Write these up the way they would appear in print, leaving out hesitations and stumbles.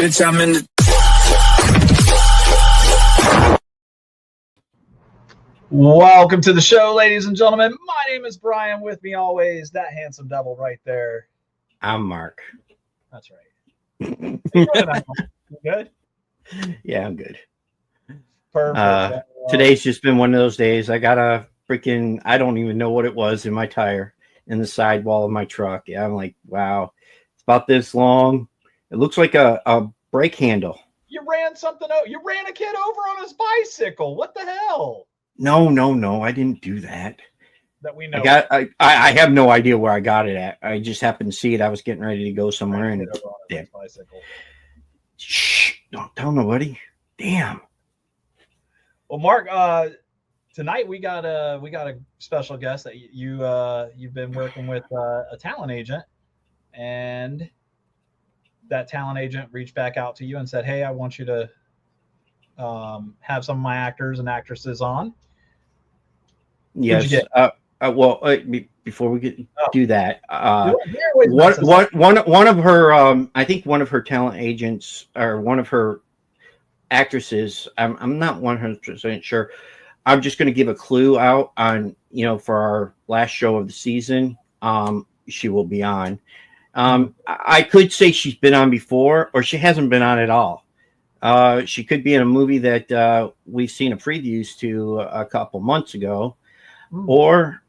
Bitch, I'm in the... Welcome to the show, ladies and gentlemen. My name is Brian. With me always, that handsome devil right there. I'm Mark. That's right. You good? Yeah, I'm good. Perfect. Today's just been one of those days. I got a freaking, I don't even know what it was in my tire in the sidewall of my truck. Yeah, I'm like, wow, it's about this long. It looks like a brake handle. You ran something out. You ran a kid over on his bicycle. What the hell? No, I didn't do that. That we know. I have no idea where I got it at. I just happened to see it. I was getting ready to go somewhere and bicycle. Shh, don't tell nobody. Damn. Well, Mark, tonight we got a special guest that you've been working with a talent agent, and that talent agent reached back out to you and said, "Hey, I want you to have some of my actors and actresses on." Yes. Before we do that, one of her, I think one of her talent agents or one of her actresses, I'm not 100% sure. I'm just going to give a clue out on, for our last show of the season. She will be on. I could say she's been on before, or she hasn't been on at all. She could be in a movie that we've seen a previews to a couple months ago, or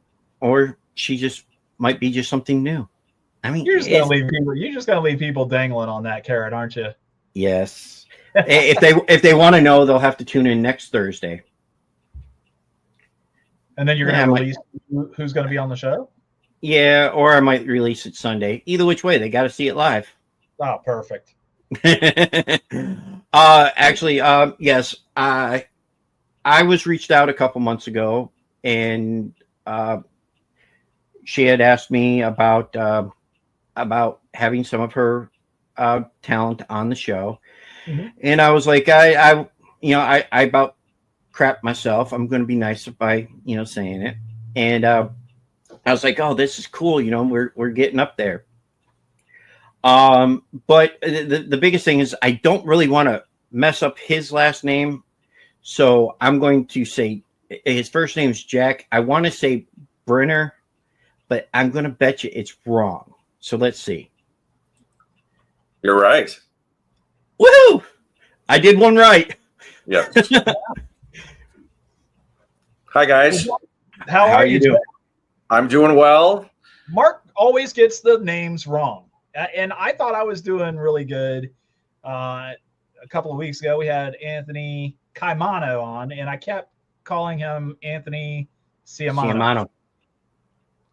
she just might be just something new. I mean, you're just gonna leave people dangling on that carrot, aren't you? Yes. if they want to know, they'll have to tune in next Thursday. And then you're gonna release who's going to be on the show. Yeah, or I might release it Sunday. Either which way, they got to see it live. Oh, perfect. Actually, yes, I was reached out a couple months ago, and she had asked me about having some of her talent on the show, and I was like, I about crap myself. I'm going to be nice by saying it, and I was like, oh, this is cool. We're getting up there. But the biggest thing is I don't really want to mess up his last name, so I'm going to say his first name is Jack. I want to say Berner, but I'm going to bet you it's wrong. So let's see. You're right. Woohoo! I did one right. Yeah. Hi, guys. How are you doing? I'm doing well. Mark always gets the names wrong. And I thought I was doing really good. A couple of weeks ago, we had Anthony Caimano on, and I kept calling him Anthony Ciamano.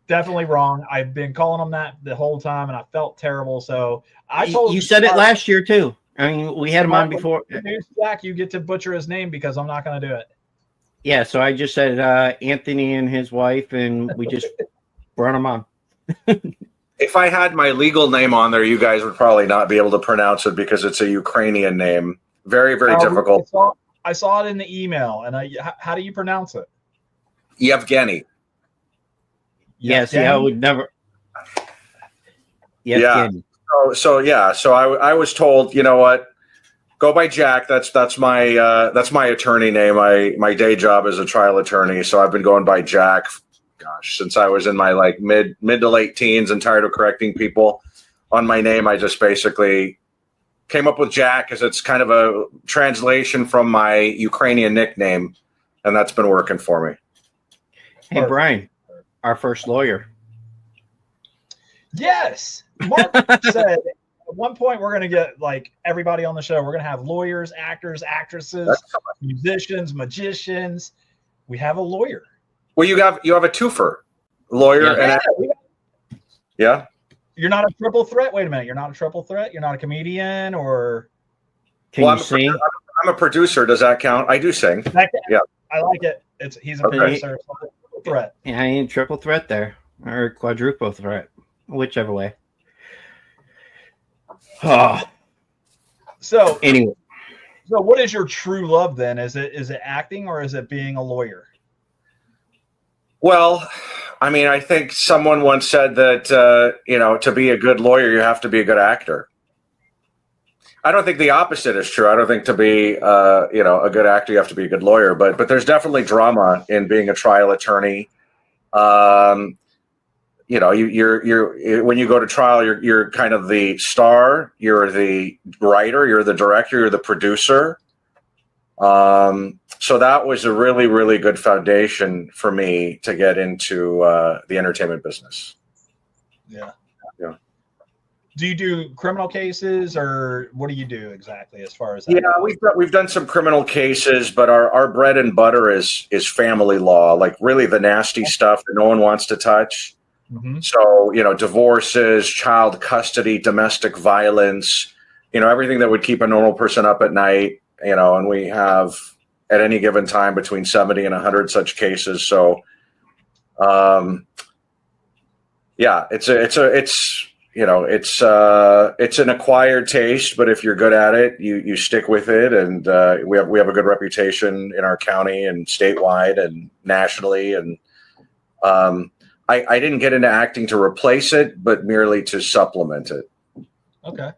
Definitely wrong. I've been calling him that the whole time, and I felt terrible. So I told you said it last year too. I mean, we had him on before. Jack, you get to butcher his name because I'm not going to do it. Yeah, so I just said Anthony and his wife, and we just brought him on. If I had my legal name on there, you guys would probably not be able to pronounce it because it's a Ukrainian name. Very, very difficult. I saw it in the email. And how do you pronounce it? Yevgeny. Yes, yeah, I would never. Yevgeny. Yeah. So I was told, you know what? Go by Jack. That's my attorney name. My day job is a trial attorney, so I've been going by Jack. Gosh, since I was in my mid to late teens and tired of correcting people on my name, I just basically came up with Jack as it's kind of a translation from my Ukrainian nickname, and that's been working for me. Hey, Brian, our first lawyer. Yes, Mark said at one point we're going to get everybody on the show. We're going to have lawyers, actors, actresses, musicians, magicians. We have a lawyer. Well, you have a twofer, lawyer and yeah. You're not a triple threat. Wait a minute, you're not a triple threat. You're not a comedian, or can you sing? I'm a producer. Does that count? I do sing. Yeah, I like it. He's a producer. Triple threat. Yeah, I ain't triple threat there, or quadruple threat, whichever way. So anyway, what is your true love then? Is it acting, or is it being a lawyer? Well, I mean, I think someone once said that, to be a good lawyer, you have to be a good actor. I don't think the opposite is true. I don't think to be, a good actor, you have to be a good lawyer. But there's definitely drama in being a trial attorney. You're when you go to trial, you're kind of the star, you're the writer, you're the director, you're the producer. So that was a really, really good foundation for me to get into the entertainment business. Yeah. Yeah. Do you do criminal cases, or what do you do exactly as far as that? Yeah, we've done some criminal cases, but our bread and butter is family law, like really the nasty stuff that no one wants to touch. Mm-hmm. So, divorces, child custody, domestic violence, everything that would keep a normal person up at night, and we have at any given time between 70 and 100 such cases. So, it's an acquired taste, but if you're good at it, you stick with it. And we have a good reputation in our county and statewide and nationally. And I didn't get into acting to replace it, but merely to supplement it. Okay.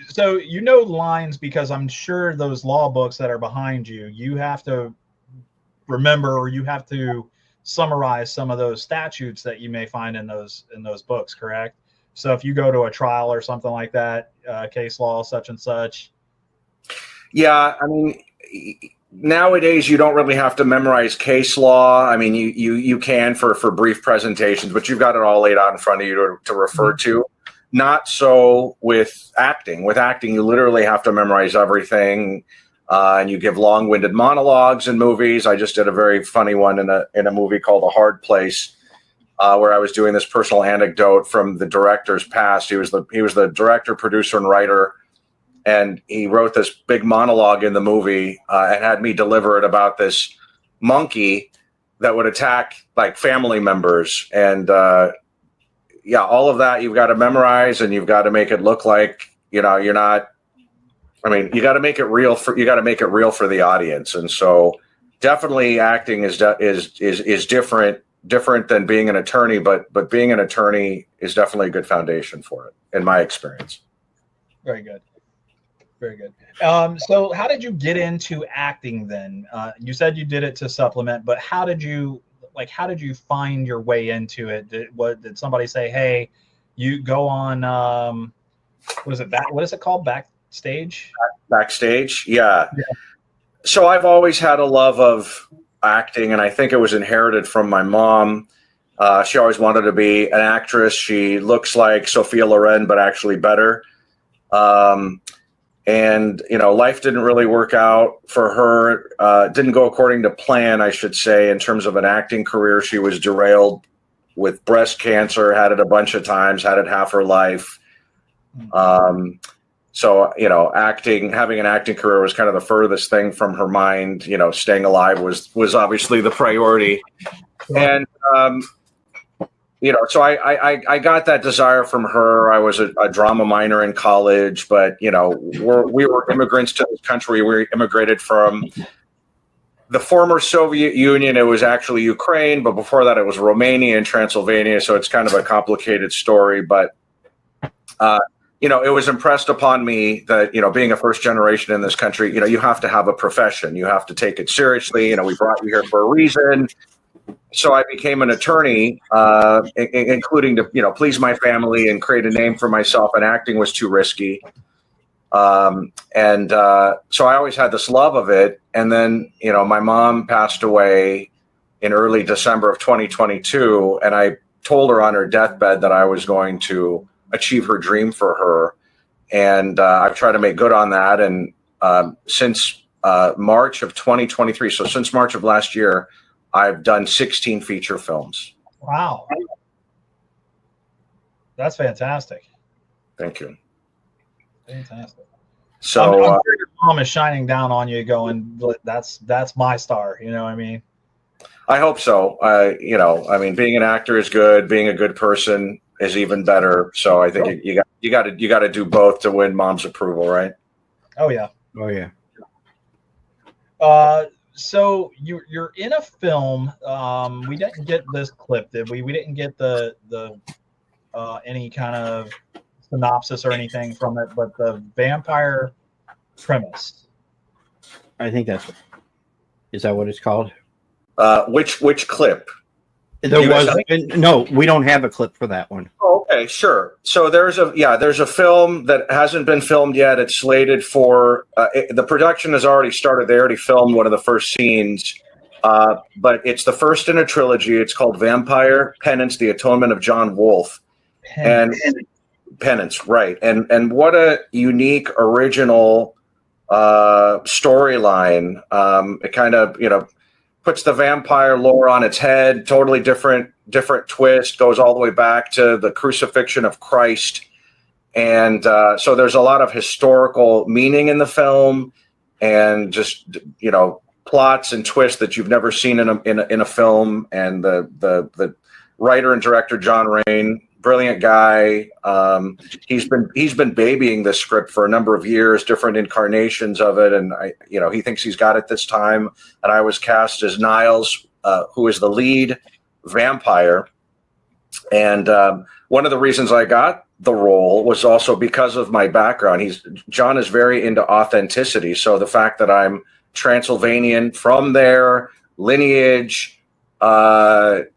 So you know lines, because I'm sure those law books that are behind you, you have to remember, or you have to summarize some of those statutes that you may find in those books, correct? So if you go to a trial or something like that, case law such and such. Yeah, I mean, nowadays you don't really have to memorize case law. I mean, you can for brief presentations, but you've got it all laid out in front of you to refer to. Not so with acting. With acting, you literally have to memorize everything, and you give long-winded monologues in movies. I just did a very funny one in a movie called A Hard Place, where I was doing this personal anecdote from the director's past. He was the director, producer, and writer, and he wrote this big monologue in the movie and had me deliver it about this monkey that would attack like family members. And all of that you've got to memorize, and you've got to make it look like, you're not, you got to make it real for the audience. And so definitely acting is different than being an attorney, but being an attorney is definitely a good foundation for it, in my experience. Very good. Very good. So how did you get into acting then? You said you did it to supplement, but how did you find your way into it? Did somebody say, hey, you go on, what is it called? Backstage? Backstage. Yeah. So I've always had a love of acting, and I think it was inherited from my mom. She always wanted to be an actress. She looks like Sophia Loren, but actually better. And, life didn't really work out for her. Didn't go according to plan, I should say, in terms of an acting career. She was derailed with breast cancer, had it a bunch of times, had it half her life. So, having an acting career was kind of the furthest thing from her mind. Staying alive was obviously the priority. And, so I got that desire from her. I was a drama minor in college, but, we were immigrants to this country. We immigrated from the former Soviet Union. It was actually Ukraine, but before that it was Romania and Transylvania. So it's kind of a complicated story, but, it was impressed upon me that, being a first generation in this country, you have to have a profession. You have to take it seriously. We brought you here for a reason. So I became an attorney, including to, please my family and create a name for myself, and acting was too risky. So I always had this love of it. And then, my mom passed away in early December of 2022. And I told her on her deathbed that I was going to achieve her dream for her. And I've tried to make good on that. And since March of 2023, so since March of last year, I've done 16 feature films. Wow. That's fantastic. Thank you. Fantastic. So I'm sure your mom is shining down on you going, that's my star. You know what I mean? I hope so. Being an actor is good. Being a good person is even better. So I think you got to do both to win mom's approval, right? Oh yeah. Oh yeah. So you're in a film. We didn't get this clip, did we? We didn't get the any kind of synopsis or anything from it, but the vampire premise. I think is that what it's called? Which clip? There was no. We don't have a clip for that one. Oh, okay, sure. So there's a film that hasn't been filmed yet. It's slated for the production has already started. They already filmed one of the first scenes, but it's the first in a trilogy. It's called Vampire Penance: The Atonement of John Wolfe. Penance. And Penance, right? And what a unique, original storyline. It kind of puts the vampire lore on its head. Totally different twist. Goes all the way back to the crucifixion of Christ, and so there's a lot of historical meaning in the film, and just plots and twists that you've never seen in a film. And the writer and director John Rain, brilliant guy. He's been babying this script for a number of years, different incarnations of it, and he thinks he's got it this time. And I was cast as Niles, who is the lead vampire. And one of the reasons I got the role was also because of my background. John is very into authenticity, so the fact that I'm Transylvanian from their lineage, that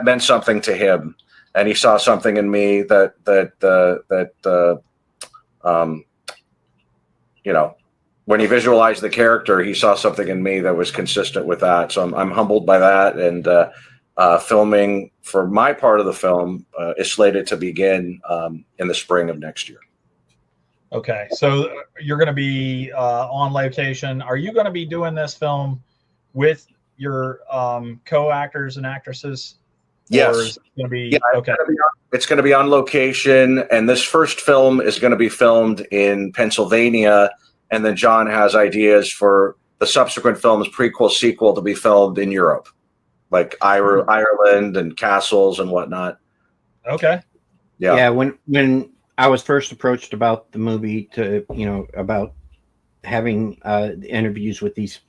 meant something to him. And he saw something in me that when he visualized the character, he saw something in me that was consistent with that. So I'm humbled by that. And filming for my part of the film is slated to begin in the spring of next year. Okay, so you're going to be on location. Are you going to be doing this film with your co-actors and actresses? Yes. Or is it going to be, okay. It's going to be on location, and this first film is going to be filmed in Pennsylvania, and then John has ideas for the subsequent films, prequel, sequel, to be filmed in Europe, like Ireland and castles and whatnot. Okay. Yeah. When I was first approached about the movie about having interviews with these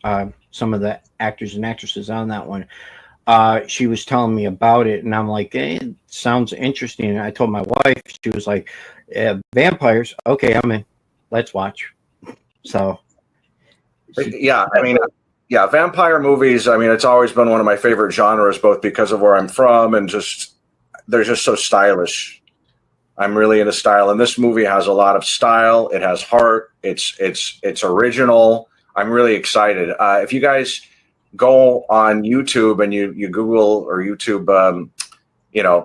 some of the actors and actresses on that one, she was telling me about it, and I'm like, it sounds interesting. And I told my wife, she was like, vampires. Okay, I'm in. Let's watch. So, vampire movies. I mean, it's always been one of my favorite genres, both because of where I'm from and they're just so stylish. I'm really into style, and this movie has a lot of style. It has heart. It's original. I'm really excited. If you guys go on YouTube and you Google or YouTube,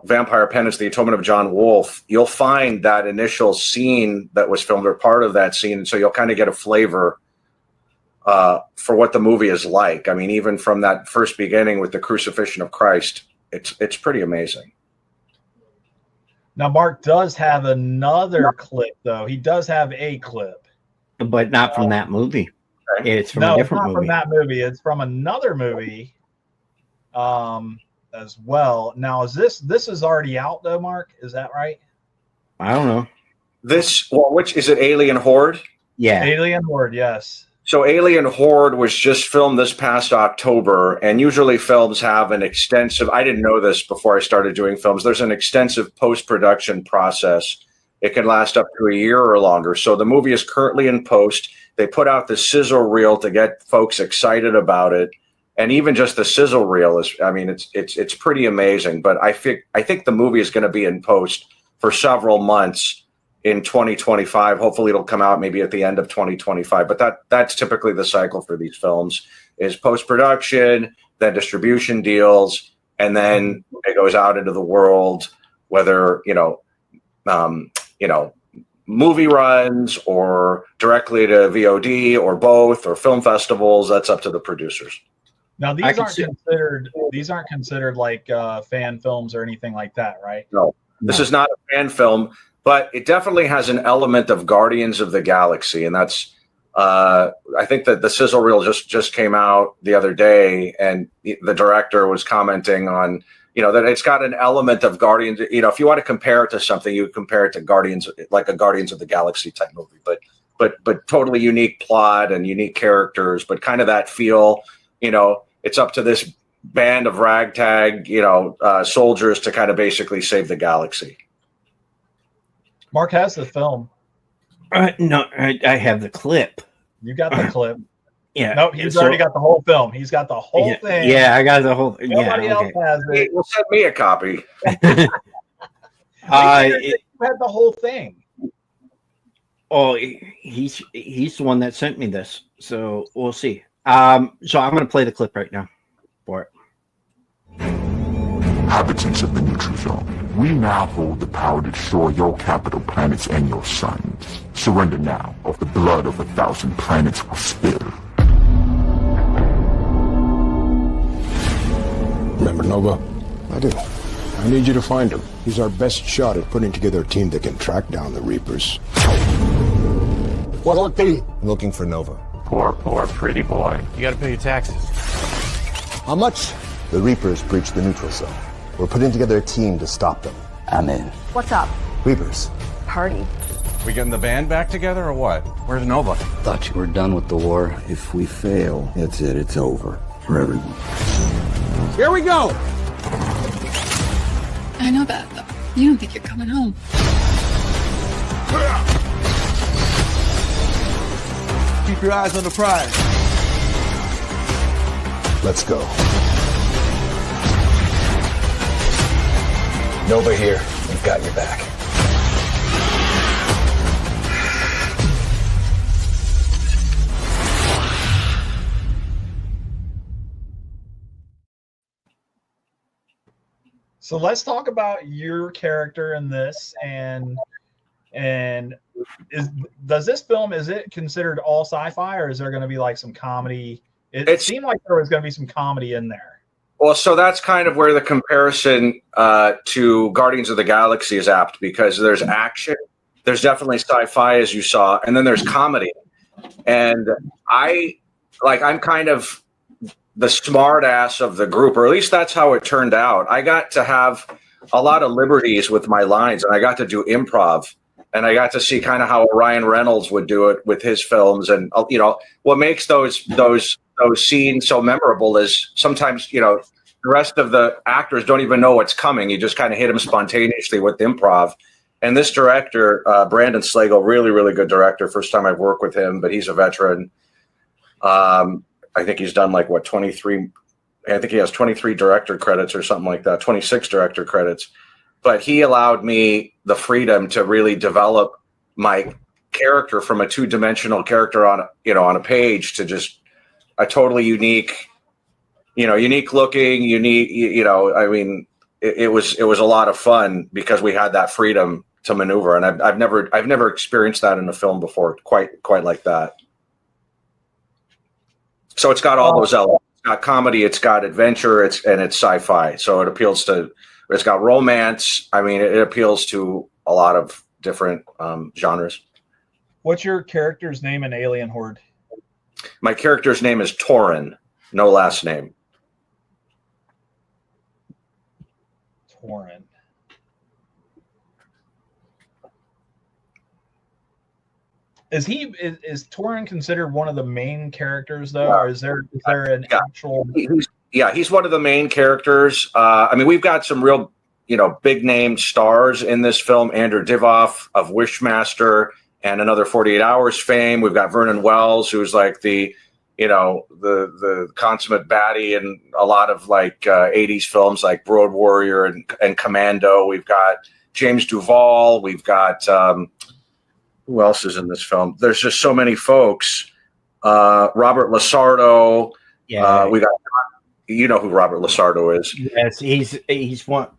Vampire Penance: The Atonement of John Wolfe, you'll find that initial scene that was filmed, or part of that scene. And so you'll kind of get a flavor for what the movie is like. I mean, even from that first beginning with the crucifixion of Christ, it's pretty amazing. Now, Mark does have another clip, though. He does have a clip. But not from that movie. It's from a different movie. From that movie. It's from another movie as well. Now, is this is already out, though, Mark? Is that right? I don't know. Which is it, Alien Horde? Yeah. Alien Horde, yes. So Alien Horde was just filmed this past October, and usually films have an extensive, I didn't know this before I started doing films, there's an extensive post-production process. It can last up to a year or longer. So the movie is currently in post. They put out the sizzle reel to get folks excited about it. And even just the sizzle reel it's pretty amazing. But I think the movie is going to be in post for several months in 2025. Hopefully it'll come out maybe at the end of 2025. But that's typically the cycle for these films, is post-production, then distribution deals, and then it goes out into the world, whether, movie runs or directly to VOD or both, or film festivals. That's up to the producers. Now, these aren't considered like fan films or anything like that, right? No, this is not a fan film, but it definitely has an element of Guardians of the Galaxy, and that's I think that the sizzle reel just came out the other day, and the director was commenting on that it's got an element of Guardians. If you want to compare it to something, you compare it to Guardians, like a Guardians of the Galaxy type movie, but totally unique plot and unique characters, but kind of that feel. It's up to this band of ragtag, soldiers to kind of basically save the galaxy. Mark has the film. No, I have the clip. You got the clip. Yeah. No, he's already got the whole film. He's got the whole thing. Yeah, I got the whole. Nobody else has it. Well, send me a copy. You had the whole thing. Oh, he's the one that sent me this, so we'll see. So I'm going to play the clip right now for it. Inhabitants of the neutral zone, we now hold the power to destroy your capital planets and your suns. Surrender now, or the blood of 1,000 planets will spill. Remember Nova? I do. I need you to find him. He's our best shot at putting together a team that can track down the Reapers. What'll it be? I'm looking for Nova. Poor pretty boy. You gotta pay your taxes. How much? The Reapers breached the neutral zone. We're putting together a team to stop them. I'm in. What's up? Reapers. Party. We getting the band back together or what? Where's Nova? Thought you were done with the war. If we fail, that's it. It's over for everyone. Here we go! I know that, though. You don't think you're coming home. Keep your eyes on the prize. Let's go. Nova here. We've got your back. So let's talk about your character in this, and does this film, is it considered all sci-fi, or is there going to be like some comedy? It seemed like there was going to be some comedy in there. Well, so that's kind of where the comparison to Guardians of the Galaxy is apt, because there's action, there's definitely sci-fi, as you saw, and then there's comedy. And I'm kind of the smart ass of the group, or at least that's how it turned out. I got to have a lot of liberties with my lines, and I got to do improv, and I got to see kind of how Ryan Reynolds would do it with his films. And what makes those scenes so memorable is sometimes the rest of the actors don't even know what's coming. You just kind of hit them spontaneously with improv. And this director, Brandon Slagle, really, really good director. First time I've worked with him, but he's a veteran. I think he's done 23. I think he has 23 director credits or something like that, 26 director credits. But he allowed me the freedom to really develop my character from a two-dimensional character on a page to just a totally unique looking, it was a lot of fun because we had that freedom to maneuver. And I've never experienced that in a film before, quite like that. So it's got all those elements. It's got comedy, it's got adventure, it's sci-fi. So it's got romance. I mean, it appeals to a lot of different genres. What's your character's name in Alien Horde? My character's name is Torin, no last name. Torin. Is Torin considered one of the main characters though, or is there an actual? He's one of the main characters. We've got some real, big name stars in this film. Andrew Divoff of Wishmaster and Another 48 Hours fame. We've got Vernon Wells, who's like the consummate baddie in a lot of 80s films like Road Warrior and Commando. We've got James Duvall. We've got who else is in this film? There's just so many folks. Robert Lasardo. Yeah. We got, who Robert Lasardo is. Yes, he's one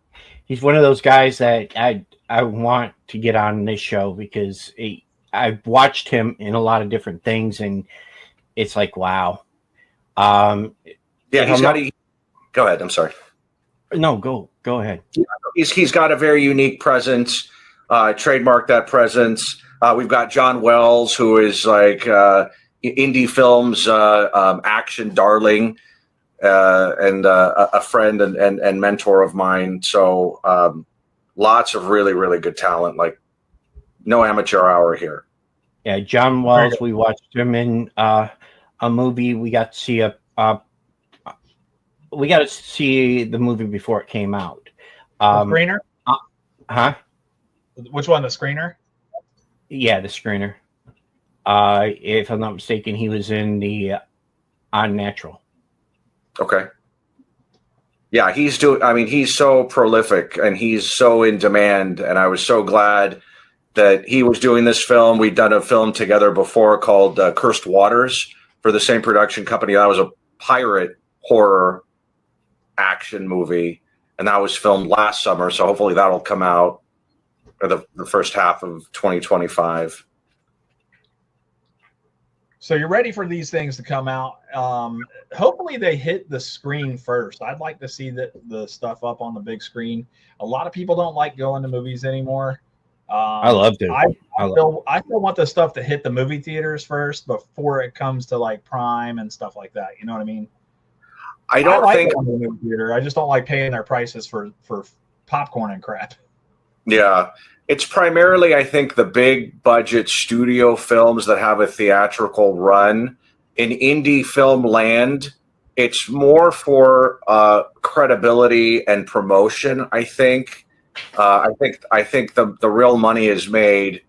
of those guys that I want to get on this show because I've watched him in a lot of different things, and it's like, wow. Go ahead. I'm sorry. No, go ahead. He's got a very unique presence. Trademark that presence. We've got John Wells, who is indie films action darling, and a friend and mentor of mine. So lots of really, really good talent. No amateur hour here. Yeah, John Wells. We watched him in a movie. We got to see the movie before it came out. Greener? Huh? Which one, the screener? Yeah, the screener. If I'm not mistaken, he was in the Unnatural. Okay. Yeah, he's so prolific and he's so in demand. And I was so glad that he was doing this film. We'd done a film together before called Cursed Waters for the same production company. That was a pirate horror action movie, and that was filmed last summer. So hopefully that'll come out for the first half of 2025. So you're ready for these things to come out. Hopefully they hit the screen first. I'd like to see the stuff up on the big screen. A lot of people don't like going to movies anymore. I love to. I still want the stuff to hit the movie theaters first before it comes to like Prime and stuff like that. You know what I mean? I think going to the movie theater. I just don't like paying their prices for popcorn and crap. Yeah. It's primarily, I think, the big budget studio films that have a theatrical run. In indie film land, it's more for credibility and promotion, I think. I think the real money is made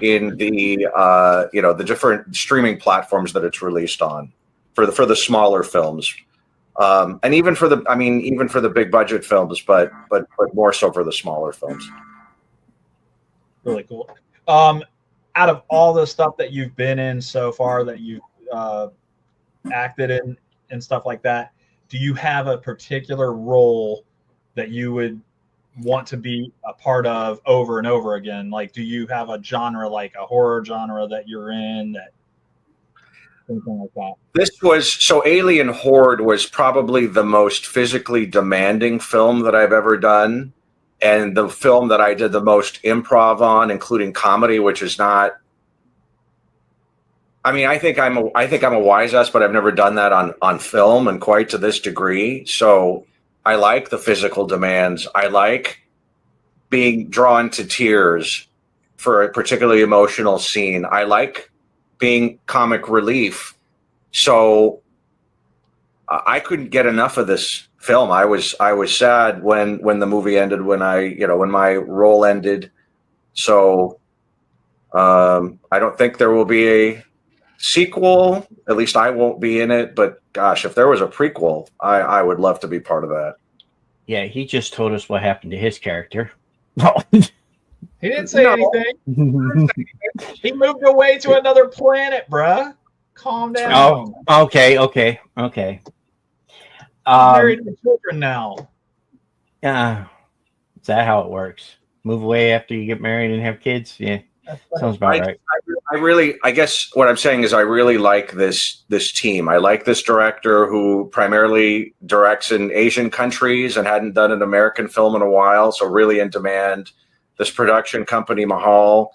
in the different streaming platforms that it's released on for the smaller films. And even for the big budget films, but more so for the smaller films. Really cool. Out of all the stuff that you've been in so far, that you've acted in and stuff like that, do you have a particular role that you would want to be a part of over and over again? Like, do you have a genre, like a horror genre that you're in, that anything like that? Alien Horde was probably the most physically demanding film that I've ever done. And the film that I did the most improv on, including comedy, which is not. I mean, I think I'm a wise ass, but I've never done that on film and quite to this degree. So I like the physical demands. I like being drawn to tears for a particularly emotional scene. I like being comic relief. So I couldn't get enough of this film. I was sad when the movie ended, when my role ended. So I don't think there will be a sequel. At least I won't be in it. But gosh, if there was a prequel, I would love to be part of that. Yeah, he just told us what happened to his character. He didn't say anything. He moved away to another planet, bruh. Calm down. Oh, okay. Married with children now. Yeah, is that how it works? Move away after you get married and have kids? Yeah, sounds about right. I guess what I'm saying is I really like this team. I like this director who primarily directs in Asian countries and hadn't done an American film in a while, so really in demand. This production company, Mahal,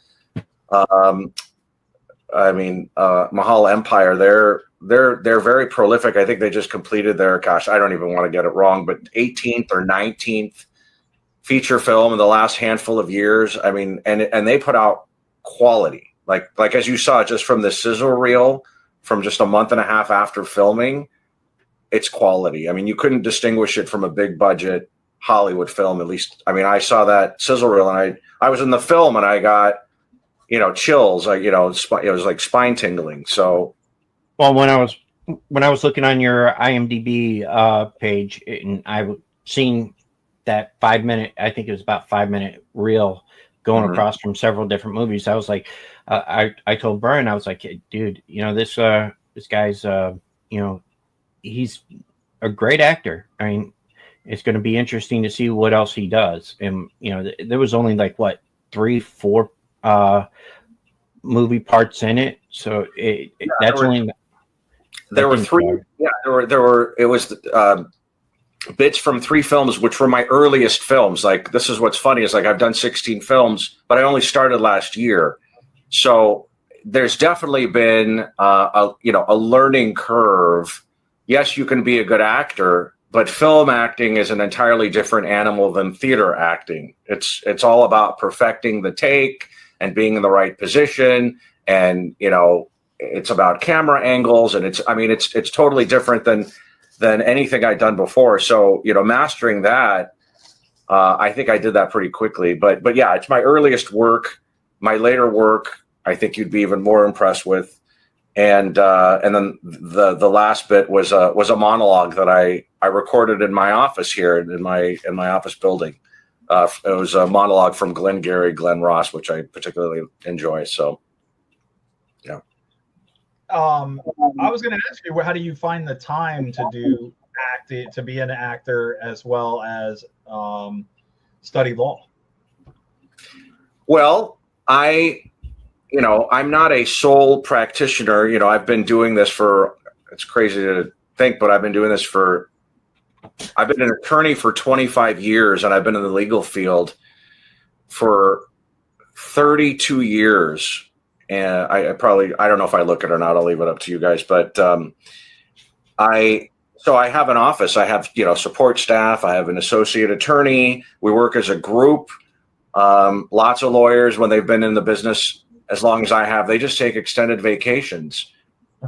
Mahal Empire, they're very prolific. I think they just completed their, gosh, I don't even want to get it wrong, but 18th or 19th feature film in the last handful of years. I mean, and they put out quality. Like as you saw just from the sizzle reel from just a month and a half after filming, it's quality. I mean, you couldn't distinguish it from a big budget Hollywood film, at least. I mean, I saw that sizzle reel and I was in the film and I got, chills. It was like spine tingling. So, well, when I was looking on your IMDb page, and I seen that 5 minute, I think it was about 5 minute reel going across from several different movies. I was like, I told Brian, I was like, dude, this guy's, he's a great actor. I mean, it's going to be interesting to see what else he does. And, there was only like 3-4 movie parts in it. So there were three. Yeah, there were. It was bits from 3 films, which were my earliest films. Like, this is what's funny is, like, I've done 16 films, but I only started last year. So there's definitely been a learning curve. Yes, you can be a good actor, but film acting is an entirely different animal than theater acting. It's all about perfecting the take and being in the right position, and it's about camera angles, and it's totally different than anything I'd done before. So mastering that, I think I did that pretty quickly. But yeah, it's my earliest work. My later work, I think you'd be even more impressed with. And then the last bit was a monologue that I recorded in my office here in my office building. It was a monologue from Glenn Ross, which I particularly enjoy. So, yeah. I was going to ask you, how do you find the time to do to be an actor as well as study law? Well, I'm not a sole practitioner. I've been doing this it's crazy to think, but I've been doing this I've been an attorney for 25 years, and I've been in the legal field for 32 years. And I don't know if I look it or not. I'll leave it up to you guys. But I have an office. I have, support staff. I have an associate attorney. We work as a group. Lots of lawyers, when they've been in the business as long as I have, they just take extended vacations.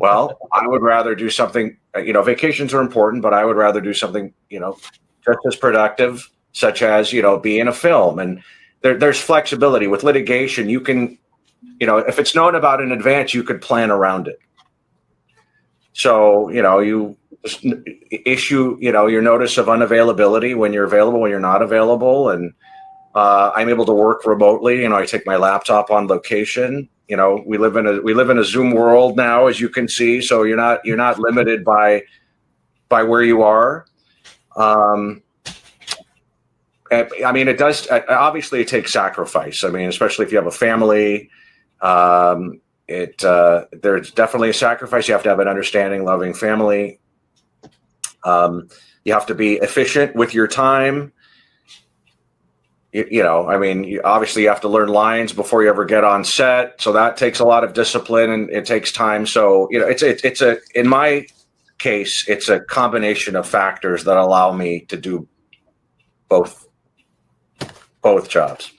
Well, I would rather do something, vacations are important, but I would rather do something, just as productive, such as, be in a film. And there's flexibility with litigation. You can, if it's known about in advance, you could plan around it. So, you just issue, your notice of unavailability when you're available, when you're not available. And I'm able to work remotely. I take my laptop on location. We live in a Zoom world now, as you can see. So you're not limited by where you are. It does. Obviously, it takes sacrifice. Especially if you have a family. There's definitely a sacrifice. You have to have an understanding, loving family. You have to be efficient with your time. Obviously you have to learn lines before you ever get on set. So that takes a lot of discipline and it takes time. So, in my case, it's a combination of factors that allow me to do both jobs.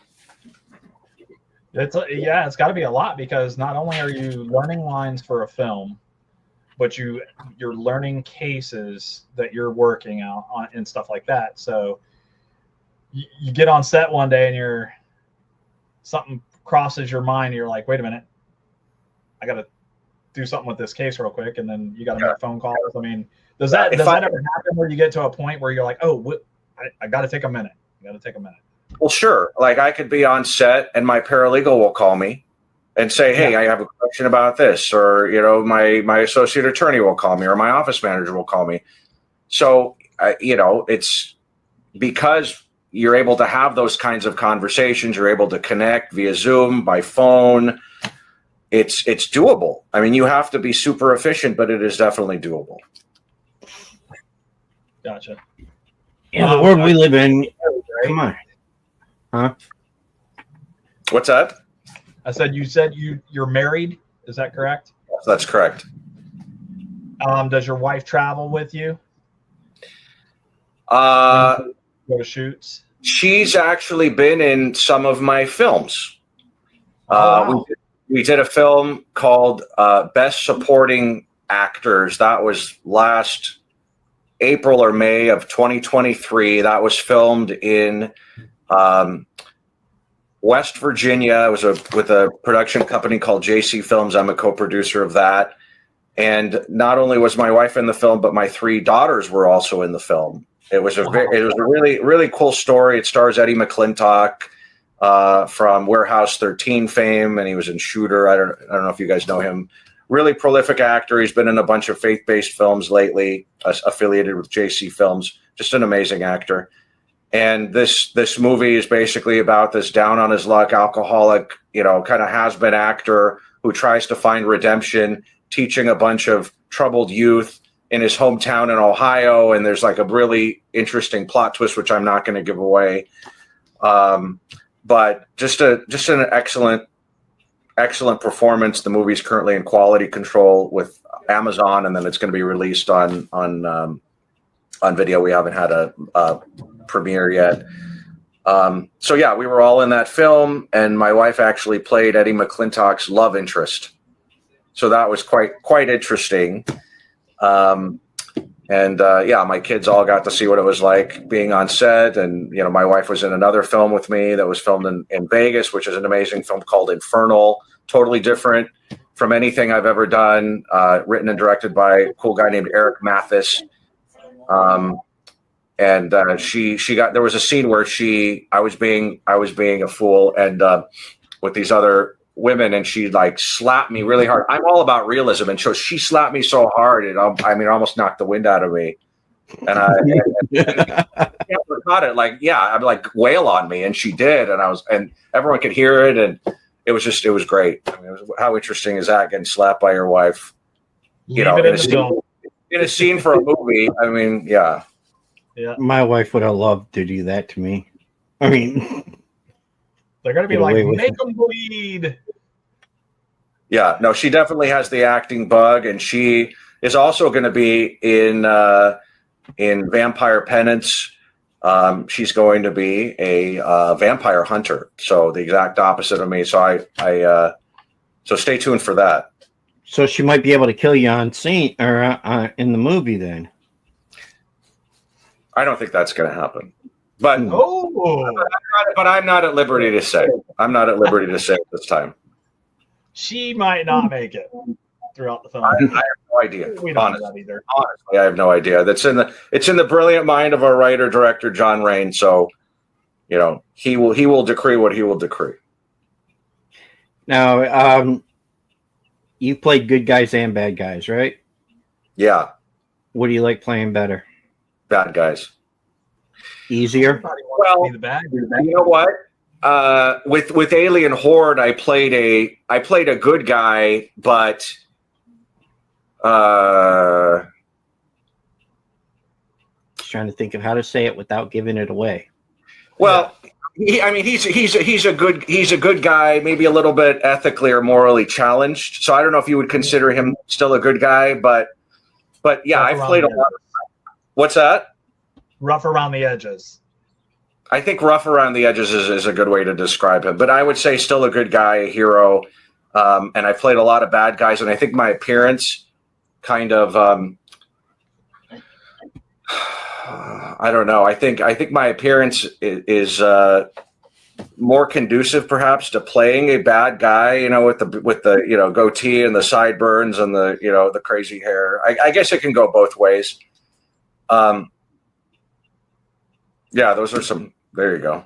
It's got to be a lot, because not only are you learning lines for a film, but you're learning cases that you're working out on and stuff like that. So you get on set one day and something crosses your mind. And you're like, wait a minute, I got to do something with this case real quick. And then you got to make phone calls. Does that ever happen where you get to a point where you're like, oh, I got to take a minute. Well, sure. Like, I could be on set and my paralegal will call me and say, hey, I have a question about this. Or, my associate attorney will call me, or my office manager will call me. So, it's because you're able to have those kinds of conversations. You're able to connect via Zoom, by phone. It's doable. You have to be super efficient, but it is definitely doable. Gotcha. Yeah, the world we live in. Come on. Huh? What's that? I said, you're married. Is that correct? That's correct. Does your wife travel with you? Go to shoots? She's actually been in some of my films. Wow. We did a film called Best Supporting Actors. That was last April or May of 2023. That was filmed in West Virginia. It was with a production company called JC Films. I'm a co-producer of that. And not only was my wife in the film, but my 3 daughters were also in the film. It was a really, really cool story. It stars Eddie McClintock from Warehouse 13 fame, and he was in Shooter. I don't know if you guys know him. Really prolific actor. He's been in a bunch of faith-based films lately, affiliated with JC Films. Just an amazing actor. And this movie is basically about this down on his luck, alcoholic, kind of has-been actor who tries to find redemption, teaching a bunch of troubled youth in his hometown in Ohio. And there's like a really interesting plot twist, which I'm not going to give away. But just an excellent performance. The movie's currently in quality control with Amazon, and then it's going to be released on video. We haven't had a premiere yet. So yeah, we were all in that film, and my wife actually played Eddie McClintock's love interest. So that was quite interesting. And yeah, my kids all got to see what it was like being on set. And, you know, my wife was in another film with me that was filmed in Vegas, which is an amazing film called Infernal. Totally different from anything I've ever done. Written and directed by a cool guy named Eric Mathis. She got, there was a scene where I was being a fool and with these other women, and she like slapped me really hard. I'm all about realism, and so she slapped me so hard, and it almost knocked the wind out of me. And I got it, like, yeah, I'm like, wail on me, and she did, and everyone could hear it, and it was great. I mean, how interesting is that, getting slapped by your wife? You know, in a scene for a movie. I mean, yeah. Yeah. My wife would have loved to do that to me. I mean, they're going to be like, make them bleed. Yeah, no, she definitely has the acting bug, and she is also going to be in Vampire Penance. She's going to be a vampire hunter, so the exact opposite of me. So so stay tuned for that. So she might be able to kill you on scene or in the movie then. I don't think that's going to happen. But I'm not at liberty to say. I'm not at liberty to say at this time. She might not make it throughout the film. I have no idea. We don't know that either. Honestly, I have no idea. It's in the brilliant mind of our writer director John Rain. So, you know, he will decree what he will decree. Now, you played good guys and bad guys, right? Yeah. What do you like playing better? Bad guys. Easier? Well, you know what? With Alien Horde, I played a good guy, but just trying to think of how to say it without giving it away. Well, he's a good guy, maybe a little bit ethically or morally challenged. So I don't know if you would consider him still a good guy, but yeah, I've played a lot of. What's that? Rough around the edges. I think rough around the edges is a good way to describe him, but I would say still a good guy, a hero. And I played a lot of bad guys, and I think my appearance kind of, I don't know. I think my appearance is more conducive, perhaps, to playing a bad guy. You know, with the you know, goatee and the sideburns and the, you know, the crazy hair. I guess it can go both ways. Yeah, those are some. There you go.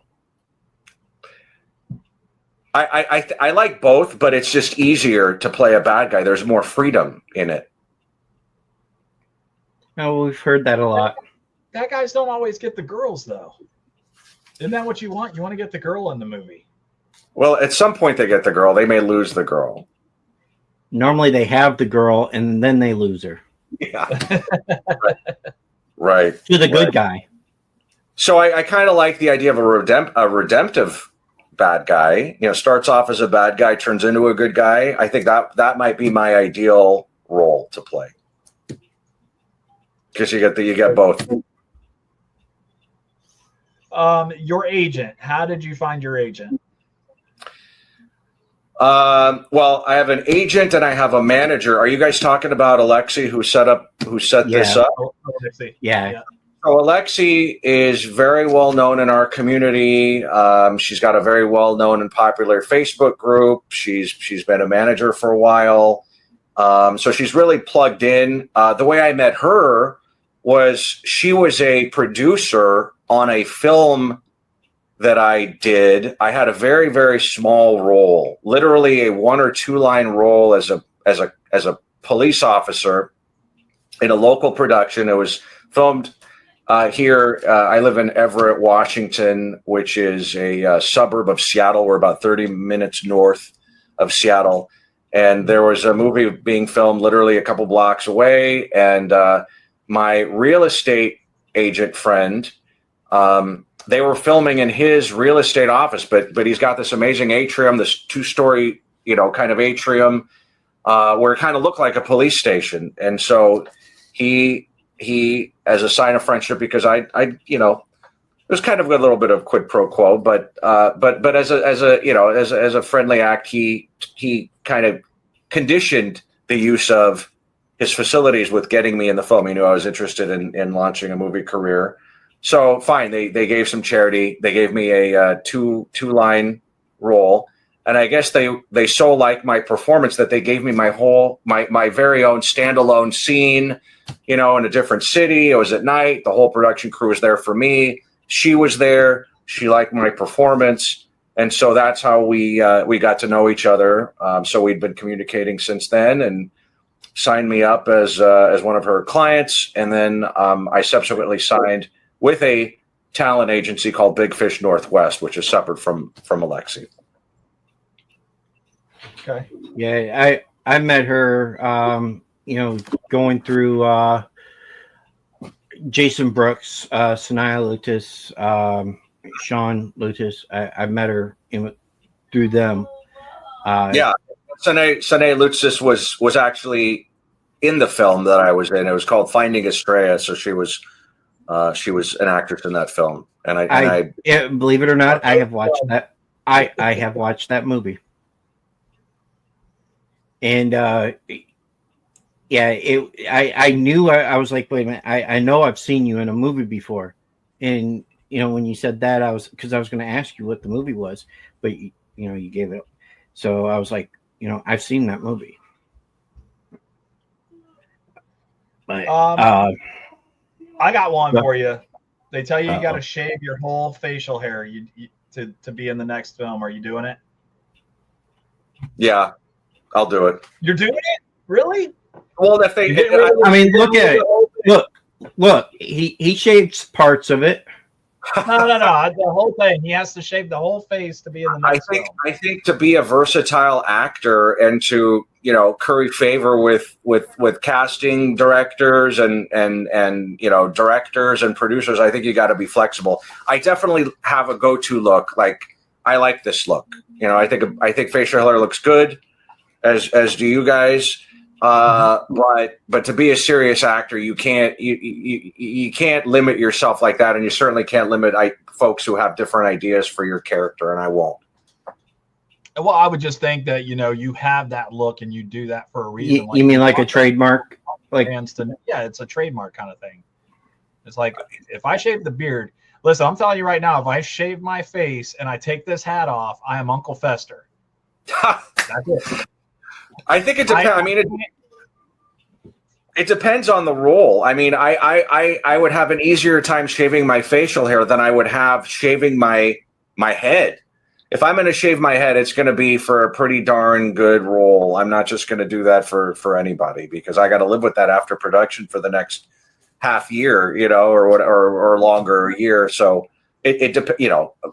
I like both, but it's just easier to play a bad guy. There's more freedom in it. Oh, we've heard that a lot. Bad guys don't always get the girls, though. Isn't that what you want? You want to get the girl in the movie. Well, at some point they get the girl. They may lose the girl. Normally they have the girl and then they lose her. Yeah. Right. To the good guy. So I kind of like the idea of a redemptive bad guy. You know, starts off as a bad guy, turns into a good guy. I think that might be my ideal role to play, because you get both. Your agent. How did you find your agent? Well, I have an agent and I have a manager. Are you guys talking about Alexi, who set this up? Yeah. So Alexi is very well known in our community. She's got a very well known and popular Facebook group. She's been a manager for a while. So she's really plugged in. The way I met her was she was a producer on a film that I did. I had a very, very small role, literally a 1 or 2 line role as a police officer in a local production. It was filmed here. I live in Everett, Washington, which is a suburb of Seattle. We're about 30 minutes north of Seattle. And there was a movie being filmed literally a couple blocks away. And my real estate agent friend, they were filming in his real estate office, but he's got this amazing atrium, this 2-story, you know, kind of atrium, where it kind of looked like a police station. And so he, as a sign of friendship, because I, you know, it was kind of a little bit of quid pro quo, but as a friendly act, he kind of conditioned the use of his facilities with getting me in the film. He knew I was interested in launching a movie career. So fine, they gave some charity. They gave me a two-line role. And I guess they so liked my performance that they gave me my very own standalone scene, in a different city. It was at night. The whole production crew was there for me. She was there. She liked my performance. And so that's how we got to know each other. So we'd been communicating since then, and signed me up as one of her clients. And then I subsequently signed with a talent agency called Big Fish Northwest, which is separate from Alexi. Okay. Yeah, I met her, going through Jason Brooks, Sanaya Lutis, Sean Lutis. I met her through them. Yeah, Sanaya Lutis was actually in the film that I was in. It was called Finding Estrella. So she was an actress in that film. And I believe it or not, I have watched that. I have watched that movie. And I knew I was like, wait a minute, I know I've seen you in a movie before. And when you said that, because I was going to ask you what the movie was, but you gave it. So I was like, I've seen that movie. But, I got one for you. They tell you got to shave your whole facial hair to be in the next film. Are you doing it? Yeah, I'll do it. You're doing it? Really? Well, if they, I mean, look at it. Look. He shaves parts of it. No. The whole thing. He has to shave the whole face to be in the next film. I think to be a versatile actor and to curry favor with casting directors and directors and producers, I think you got to be flexible. I definitely have a go-to look. Like, I like this look. I think facial hair looks good, as do you guys. But to be a serious actor, you can't limit yourself like that, and you certainly can't limit folks who have different ideas for your character, and I won't. Well, I would just think that you have that look and you do that for a reason. You mean like a trademark? Yeah, it's a trademark kind of thing. It's like, if I shave the beard, listen, I'm telling you right now, if I shave my face and I take this hat off, I am Uncle Fester. That's it. I think it depends. It depends on the role. I mean, I would have an easier time shaving my facial hair than I would have shaving my head. If I'm going to shave my head, it's going to be for a pretty darn good role. I'm not just going to do that for anybody, because I got to live with that after production for the next half year, or longer, a year. So it depends.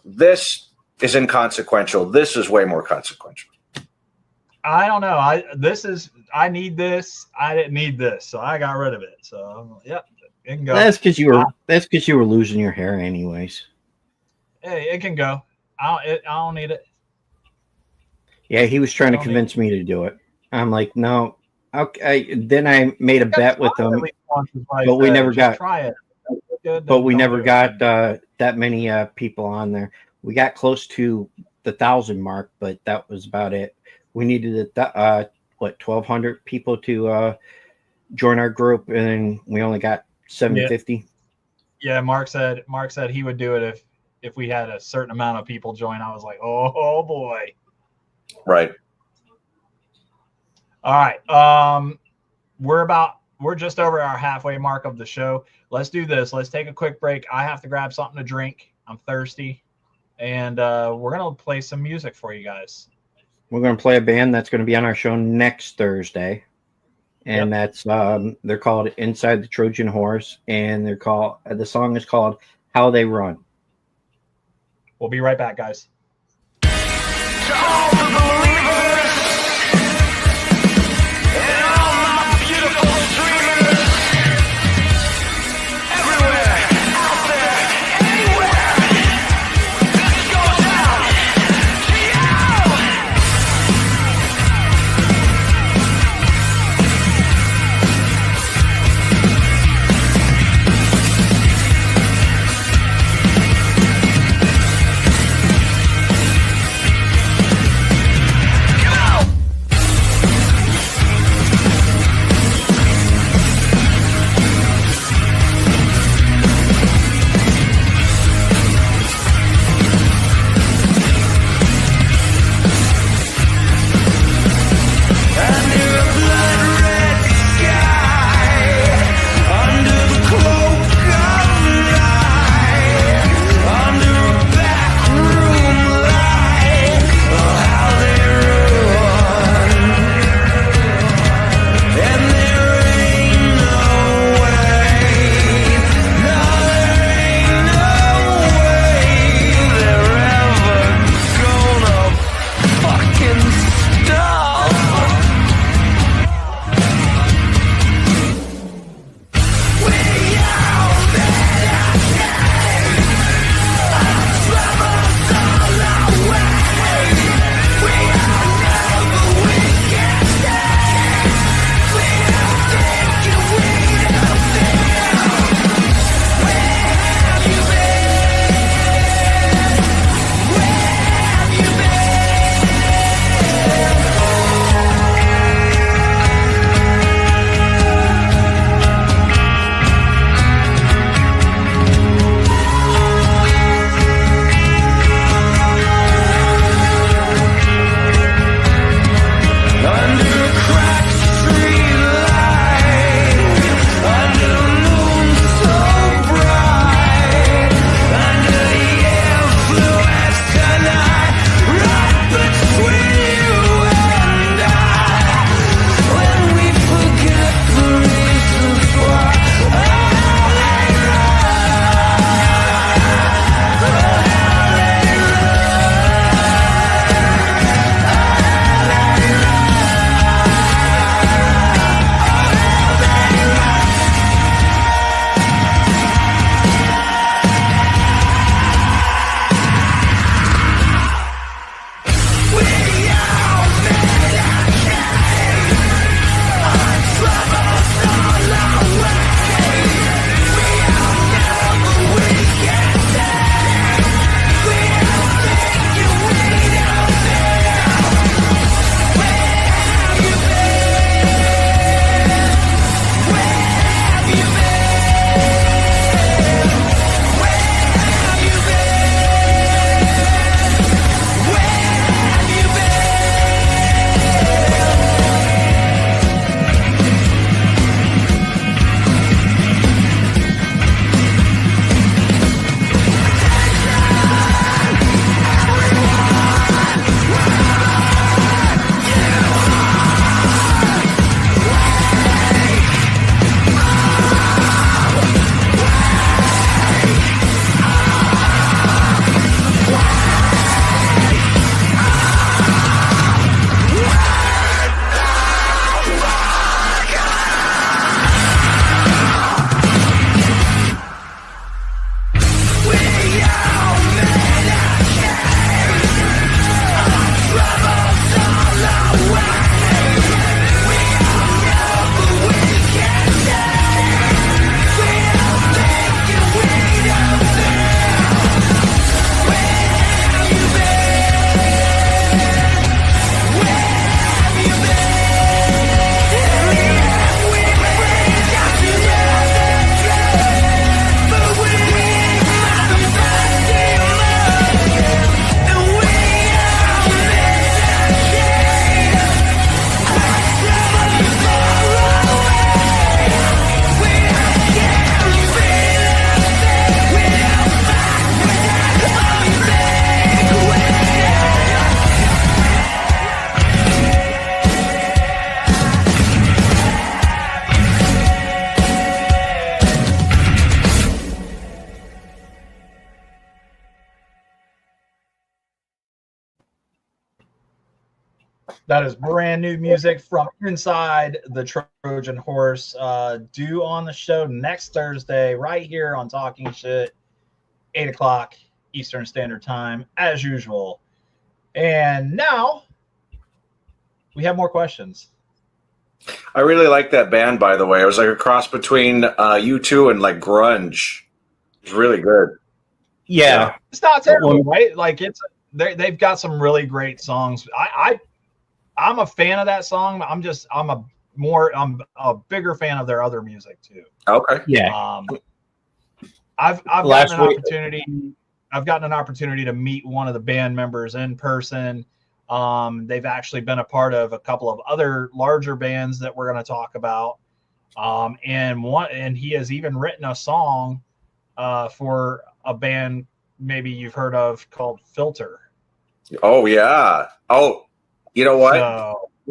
This is inconsequential. This is way more consequential. I don't know. I need this. I didn't need this, so I got rid of it. So yep, it can go. That's because you were losing your hair anyways. Hey, it can go. I don't need it. Yeah, he was trying to convince me to do it. I'm like, no. Okay. Then I made a bet with him, but we never got. Try it. But we never got that many people on there. We got close to the 1,000 mark, but that was about it. We needed 1,200 people to join our group, and we only got 750. Yeah, Mark said he would do it if we had a certain amount of people join. I was like, oh boy. Right. All right. We're just over our halfway mark of the show. Let's do this. Let's take a quick break. I have to grab something to drink. I'm thirsty, and we're gonna play some music for you guys. We're going to play a band that's going to be on our show next Thursday. And that's, they're called Inside the Trojan Horse. And the song is called How They Run. We'll be right back, guys. That is brand new music from Inside the Trojan Horse. Due on the show next Thursday, right here on Talking Shttt, 8 o'clock Eastern Standard Time, as usual. And now we have more questions. I really like that band, by the way. It was like a cross between U2 and like grunge. It's really good. Yeah. It's not terrible, right? Like they've got some really great songs. I'm a fan of that song. I'm a bigger fan of their other music too. Okay. Yeah. I've gotten an opportunity to meet one of the band members in person. They've actually been a part of a couple of other larger bands that we're going to talk about. And he has even written a song for a band maybe you've heard of called Filter. Oh yeah. Oh, you know what?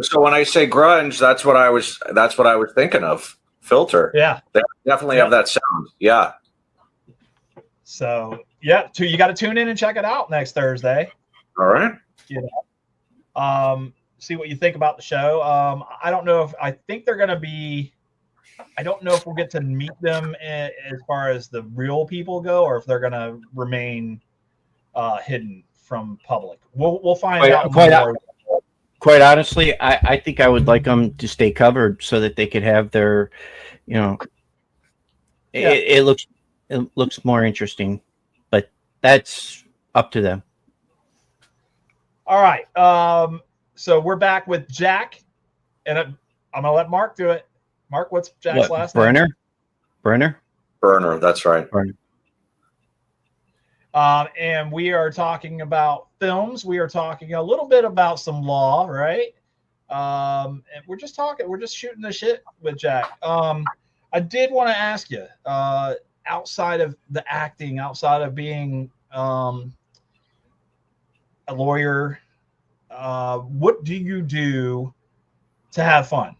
So when I say grunge, that's what I was thinking of. Filter. Yeah. They definitely have that sound. Yeah. So yeah, you got to tune in and check it out next Thursday. All right. See what you think about the show. I don't know I think they're going to be I don't know if we'll get to meet them as far as the real people go, or if they're going to remain hidden from public. We'll find out more. Quite honestly, I think I would like them to stay covered so that they could have their, it looks more interesting, but that's up to them. All right. So we're back with Jack, and I'm going to let Mark do it. Mark, what's Jack's last name? Berner. That's right. Berner. And we are talking about films. We are talking a little bit about some law, right? And we're just shooting the shit with Jack. I did want to ask you, outside of the acting, outside of being a lawyer, what do you do to have fun?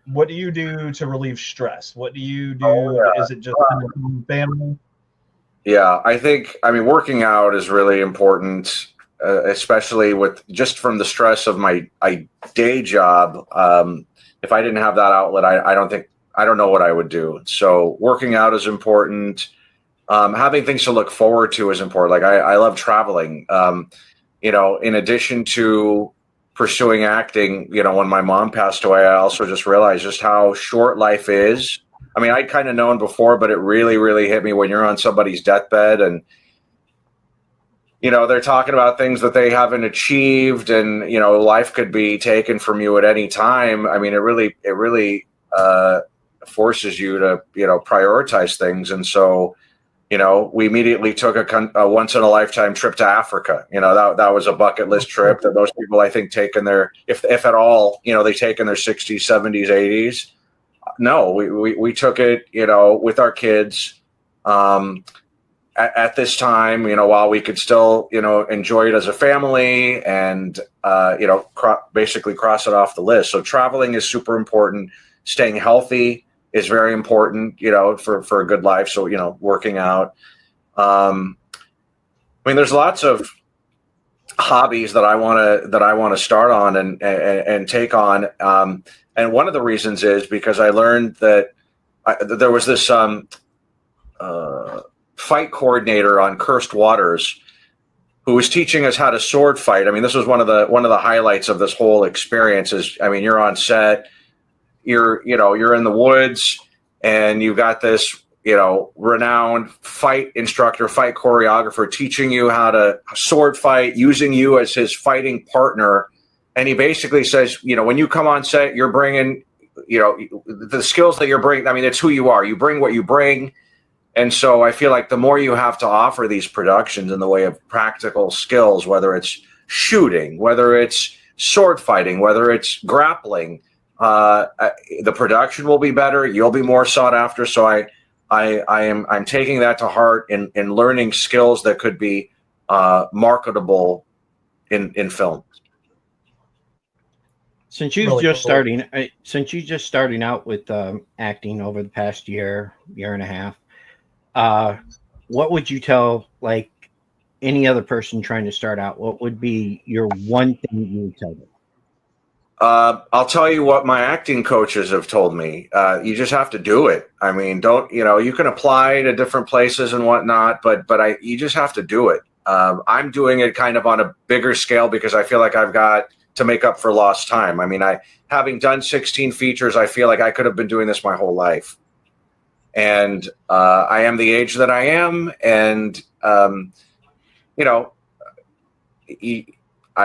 What do you do to relieve stress? What do you do? Is it just family? Yeah, I mean, working out is really important, especially just from the stress of my day job. If I didn't have that outlet, I don't know what I would do. So working out is important. Having things to look forward to is important. Like I love traveling. In addition to pursuing acting, when my mom passed away, I also just realized just how short life is. I mean, I'd kind of known before, but it really, really hit me when you're on somebody's deathbed and, they're talking about things that they haven't achieved and, life could be taken from you at any time. I mean, it really forces you to, prioritize things. And so, we immediately took a once in a lifetime trip to Africa. That was a bucket list trip that most people, I think, take in their, if at all, they take in their 60s, 70s, 80s. No, we took it, with our kids at this time, while we could still, enjoy it as a family and, basically cross it off the list. So traveling is super important. Staying healthy is very important, for a good life. So, working out. I mean, there's lots of hobbies that I want to start on and take on. And one of the reasons is because I learned that there was this fight coordinator on Cursed Waters who was teaching us how to sword fight. I mean, this was one of the highlights of this whole experience. Is, I mean, you're on set, you're in the woods, and you've got this renowned fight instructor, fight choreographer teaching you how to sword fight, using you as his fighting partner. And he basically says, when you come on set, you're bringing, the skills that you're bringing. I mean, it's who you are. You bring what you bring. And so I feel like the more you have to offer these productions in the way of practical skills, whether it's shooting, whether it's sword fighting, whether it's grappling, the production will be better. You'll be more sought after. So I'm taking that to heart in learning skills that could be marketable in film. Since you're just starting out with acting over the past year and a half, what would you tell like any other person trying to start out? What would be your one thing you would tell them? I'll tell you what my acting coaches have told me. You just have to do it. I mean, you can apply to different places and whatnot, but you just have to do it. I'm doing it kind of on a bigger scale because I feel like I've got to make up for lost time. I mean, having done 16 features, I feel like I could have been doing this my whole life. And I am the age that I am. And, I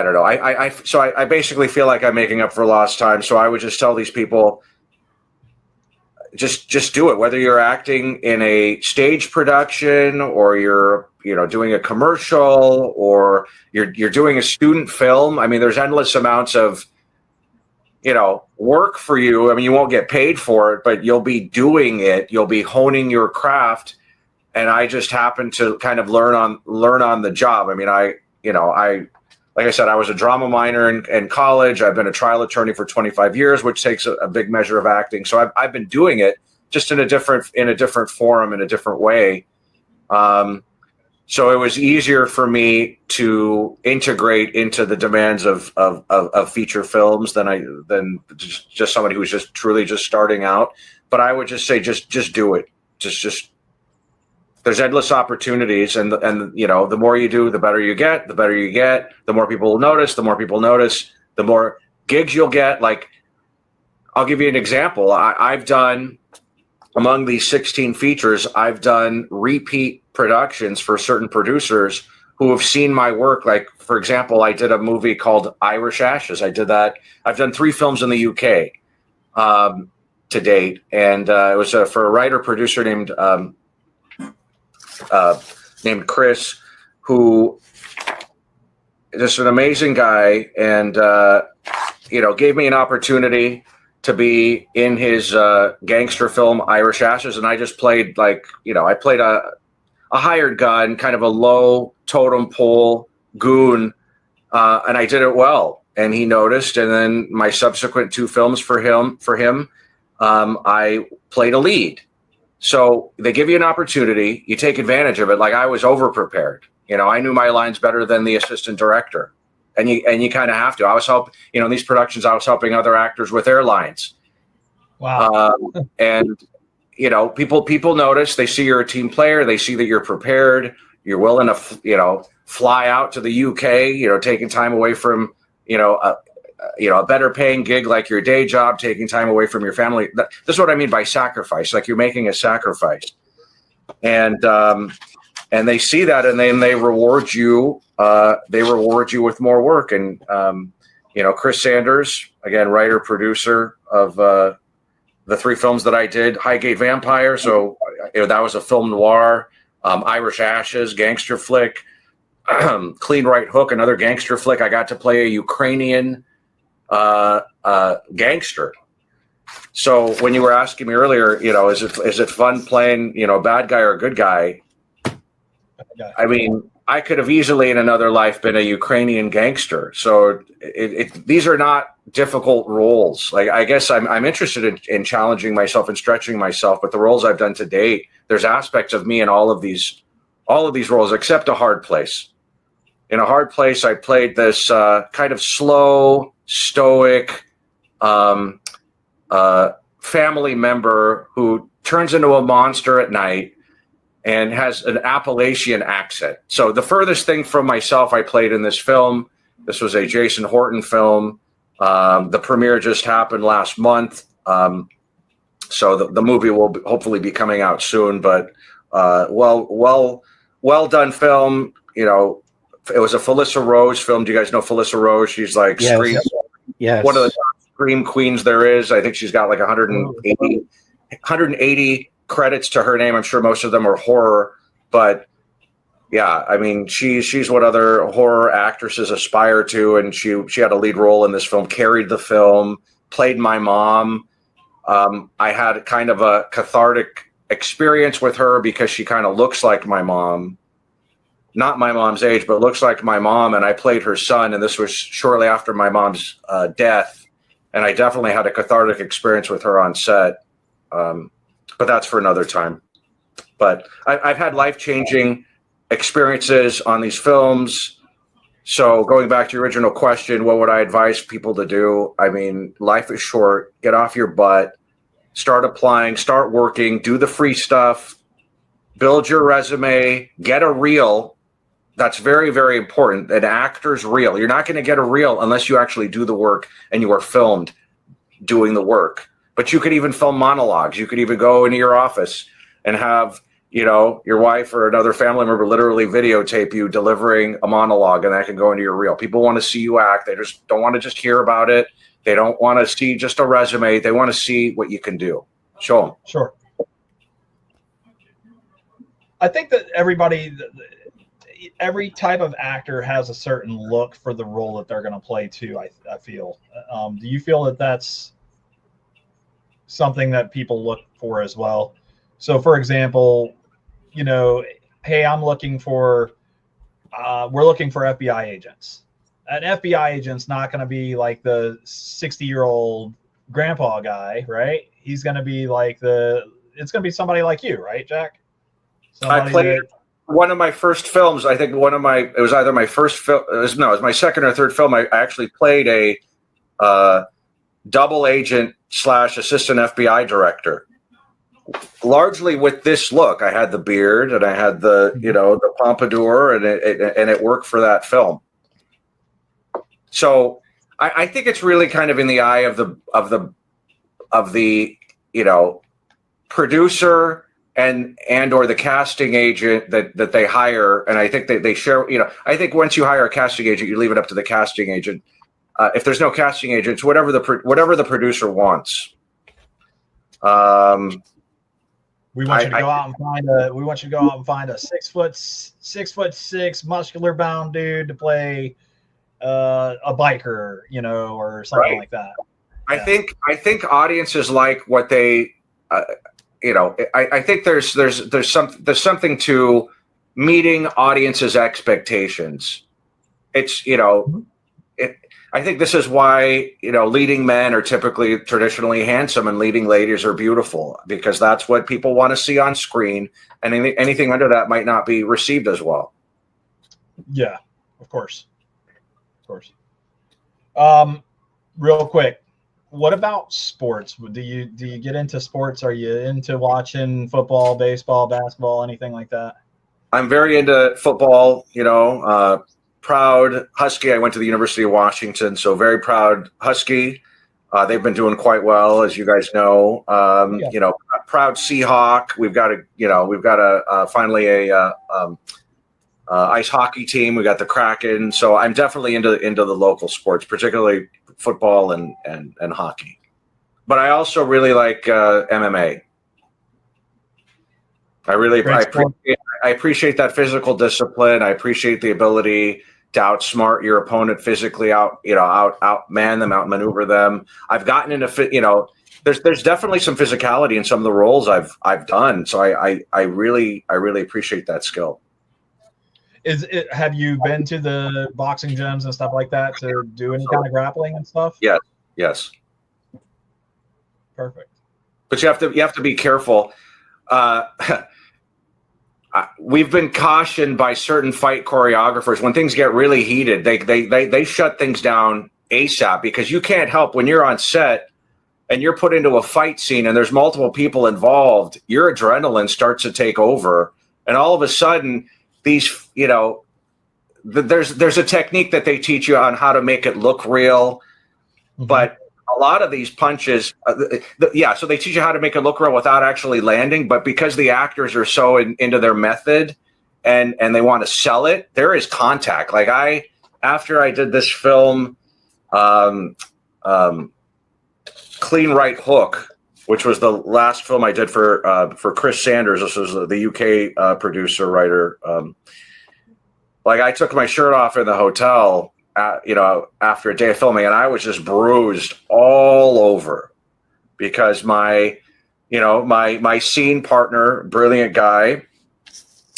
don't know. So I basically feel like I'm making up for lost time. So I would just tell these people, just do it. Whether you're acting in a stage production or you're, doing a commercial or you're doing a student film. I mean, there's endless amounts of, work for you. I mean, you won't get paid for it, but you'll be doing it. You'll be honing your craft. And I just happened to kind of learn on the job. I mean, like I said, I was a drama minor in college. I've been a trial attorney for 25 years, which takes a big measure of acting. So I've been doing it just in a different forum, in a different way. So it was easier for me to integrate into the demands of feature films than just somebody who's just truly just starting out. But I would just say, just do it. Just there's endless opportunities, and you know, the more you do, the better you get. The better you get, the more people will notice. The more people notice, the more gigs you'll get. Like, I'll give you an example. I've done, among these 16 features, I've done repeat productions for certain producers who have seen my work. Like, for example, I did a movie called Irish Ashes. I did that. I've done 3 films in the UK to date, and it was for a writer producer named Chris, who is just an amazing guy, and you know, gave me an opportunity to be in his gangster film Irish Ashes, and I just played, like, you know, I played a hired gun, kind of a low totem pole goon, and I did it well, and he noticed. And then my subsequent 2 films for him, I played a lead. So they give you an opportunity, you take advantage of it. Like, I was over prepared. You know, I knew my lines better than the assistant director. And you kind of have to. I was you know, in these productions, I was helping other actors with their lines. Wow. And, you know, people notice. They see you're a team player. They see that you're prepared. You're willing to, you know, fly out to the UK. You know, taking time away from, you know, a better paying gig like your day job, taking time away from your family. This is what I mean by sacrifice. Like, you're making a sacrifice, and they see that, and then they reward you. They reward you with more work. And you know, Chris Sanders, again, writer producer of the 3 films that I did, Highgate Vampire. So, you know, that was a film noir. Irish Ashes, gangster flick. Clean Right Hook, another gangster flick. I got to play a Ukrainian gangster. So when you were asking me earlier, you know, is it fun playing, you know, bad guy or good guy? I mean, I could have easily in another life been a Ukrainian gangster. So these are not difficult roles. Like, I guess I'm interested in challenging myself and stretching myself, but the roles I've done to date, there's aspects of me in all of these roles, except A Hard Place. In A Hard Place, I played this kind of slow, stoic family member who turns into a monster at night and has an Appalachian accent. So the furthest thing from myself I played in this film. This was a Jason Horton film. The premiere just happened last month. So the movie will hopefully be coming out soon, but well done film. You know, it was a Felissa Rose film. Do you guys know Felissa Rose? She's like one of the top scream queens there is. I think she's got like 180 credits to her name. I'm sure most of them are horror, but yeah, I mean, she's what other horror actresses aspire to, and she had a lead role in this film, carried the film, played my mom. I had kind of a cathartic experience with her because she kind of looks like my mom. Not my mom's age, but looks like my mom, and I played her son, and this was shortly after my mom's death, and I definitely had a cathartic experience with her on set, but that's for another time. But I've had life-changing experiences on these films. So going back to your original question, what would I advise people to do? I mean, life is short. Get off your butt. Start applying. Start working. Do the free stuff. Build your resume. Get a reel. That's very, very important. An actor's reel. You're not going to get a reel unless you actually do the work and you are filmed doing the work. But you could even film monologues. You could even go into your office and have, you know, your wife or another family member literally videotape you delivering a monologue, and that can go into your reel. People want to see you act. They just don't want to just hear about it. They don't want to see just a resume. They want to see what you can do. Show them. Sure. I think that every type of actor has a certain look for the role that they're going to play too. I feel. Do you feel that that's something that people look for as well? So, for example, you know, hey, we're looking for FBI agents. An FBI agent's not going to be like the 60-year-old grandpa guy, right? He's going to be like it's going to be somebody like you, right, Jack? Somebody one of my first films. I think it was either my first film. It was my second or third film. I actually played a double agent / assistant FBI director. Largely with this look, I had the beard and I had the the pompadour, and it worked for that film. So I think it's really kind of in the eye of the producer and or the casting agent that they hire, and I think they share. I think once you hire a casting agent, you leave it up to the casting agent. If there's no casting agents, whatever the producer wants. We want you to go out and find a 6'6" muscular bound dude to play a biker, or something like that. I think audiences like what they, I think there's something to meeting audiences' expectations. It's I think this is why leading men are typically traditionally handsome and leading ladies are beautiful, because that's what people want to see on screen, and anything under that might not be received as well. Yeah, of course. Real quick, what about sports? Do you get into sports? Are you into watching football, baseball, basketball, anything like that? I'm very into football. Proud Husky. I went to the University of Washington, so very proud Husky. They've been doing quite well, as you guys know. Proud Seahawk. We've got finally a ice hockey team. We got the Kraken. So I'm definitely into the local sports, particularly football and hockey. But I also really like MMA. I appreciate that physical discipline. I appreciate the ability to outsmart your opponent physically, outman them, outmaneuver them. I've gotten into there's definitely some physicality in some of the roles I've done. So I really appreciate that skill. Have you been to the boxing gyms and stuff like that to do any kind of grappling and stuff? Yes. Perfect. But you have to be careful. We've been cautioned by certain fight choreographers when things get really heated. They shut things down ASAP, because you can't help when you're on set and you're put into a fight scene and there's multiple people involved. Your adrenaline starts to take over, and all of a sudden, these there's a technique that they teach you on how to make it look real, but a lot of these punches, so they teach you how to make it look real without actually landing. But because the actors are so into their method and they want to sell it, there is contact. Like after I did this film, Clean Right Hook, which was the last film I did for Chris Sanders. This was the UK producer, writer. I took my shirt off in the hotel after a day of filming, and I was just bruised all over because my scene partner, brilliant guy,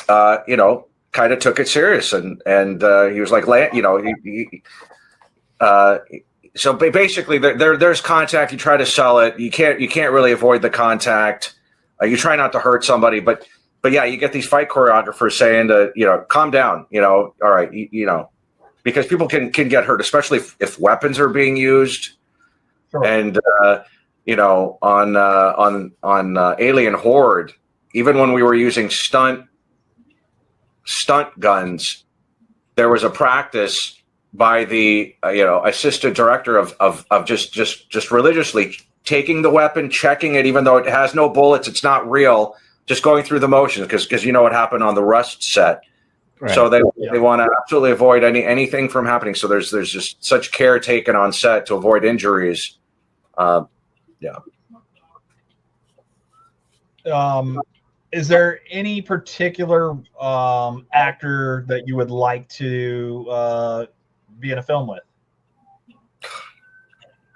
kind of took it serious, and he was like, so basically there's contact. You try to sell it. You can't really avoid the contact. You try not to hurt somebody, but yeah, you get these fight choreographers saying to, calm down, all right, because people can get hurt, especially if weapons are being used. Sure. And on Alien Horde, even when we were using stunt guns, there was a practice by the assistant director of just religiously taking the weapon, checking it, even though it has no bullets, it's not real, just going through the motions, because what happened on the Rust set. Right. So they want to absolutely avoid anything from happening. So there's just such care taken on set to avoid injuries. Is there any particular actor that you would like to be in a film with?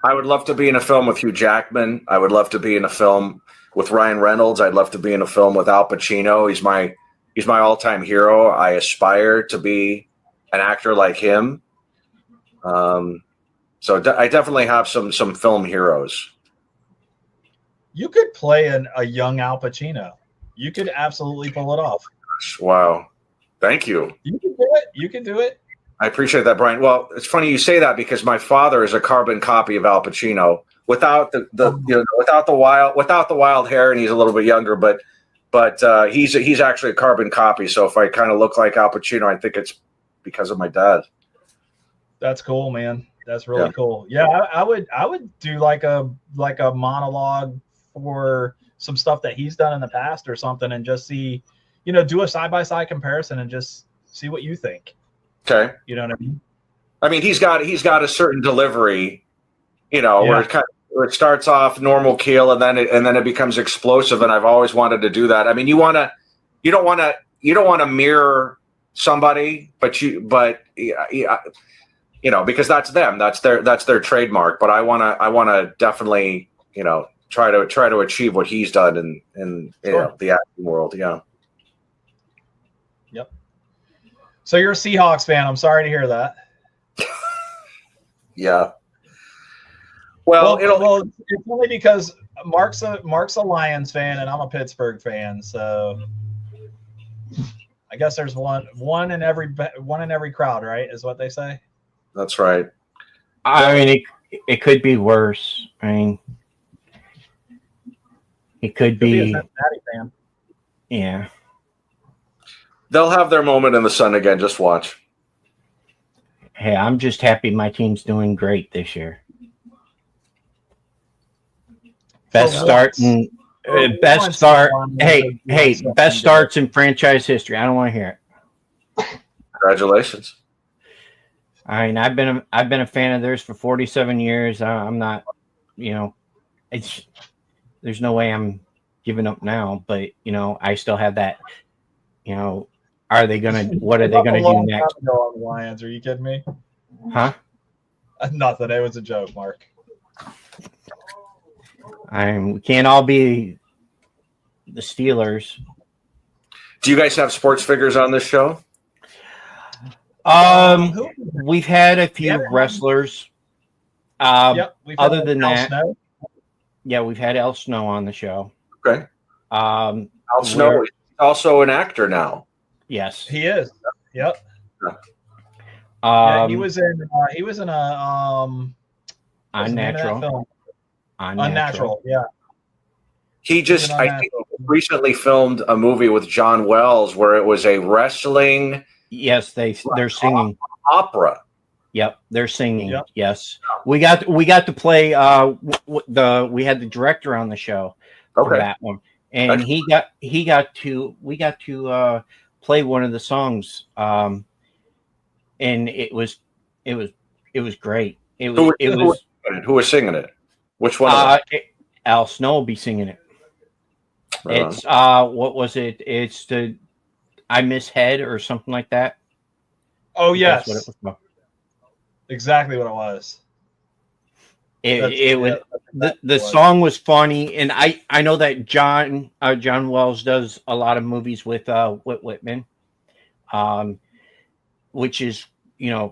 I would love to be in a film with Hugh Jackman. I would love to be in a film with Ryan Reynolds. I'd love to be in a film with Al Pacino. He's my all-time hero. I aspire to be an actor like him. So I definitely have some film heroes. You could play a young Al Pacino. You could absolutely pull it off. Wow. Thank you. You can do it. You can do it. I appreciate that, Brian. Well, it's funny you say that because my father is a carbon copy of Al Pacino without without the wild hair, and he's a little bit younger, but he's actually a carbon copy. So if I kind of look like Al Pacino, I think it's because of my dad. That's cool, man. That's really cool. Yeah, I would do like a monologue for some stuff that he's done in the past or something, and just see, do a side by side comparison and just see what you think. Okay. You know what I mean? I mean, he's got a certain delivery, where it starts off normal keel and then it becomes explosive. And I've always wanted to do that. I mean, you don't want to mirror somebody, because that's them, that's their trademark. But I want to definitely, try to achieve what he's done in the acting world. Yeah. Yep. So you're a Seahawks fan. I'm sorry to hear that. Yeah. Well, it's only because Mark's a Lions fan and I'm a Pittsburgh fan. So I guess there's one in every crowd, right? Is what they say. That's right. I mean, it could be worse. I mean, it could be a Cincinnati fan. Yeah. They'll have their moment in the sun again. Just watch. Hey, I'm just happy my team's doing great this year. Best starts in franchise history. I don't want to hear it. Congratulations. I mean, I've been a fan of theirs for 47 years. I'm not, there's no way I'm giving up now, but I still have that, what are they gonna do next? On the Lions, are you kidding me? Huh? Nothing. It was a joke, Mark. We can't all be the Steelers. Do you guys have sports figures on this show? We've had a few wrestlers. Other than that, Snow. Yeah, we've had El Snow on the show. Okay. El Snow is also an actor now. Yes, he is. Yep. He was in a Unnatural. Unnatural. Yeah. I think recently filmed a movie with John Wells where it was a wrestling. Yes, they're singing opera. Yep, they're singing. Yep. Yes, we got to play. We had the director on the show for that one, and we got to play one of the songs, and it was great. Who was singing it? Which one? Al Snow will be singing it. Right it's what was it? It's the I Miss Head or something like that. Oh yes, that's what it was about. Exactly what it was. The song was funny, and I know that John Wells does a lot of movies with Whit Whitman, which is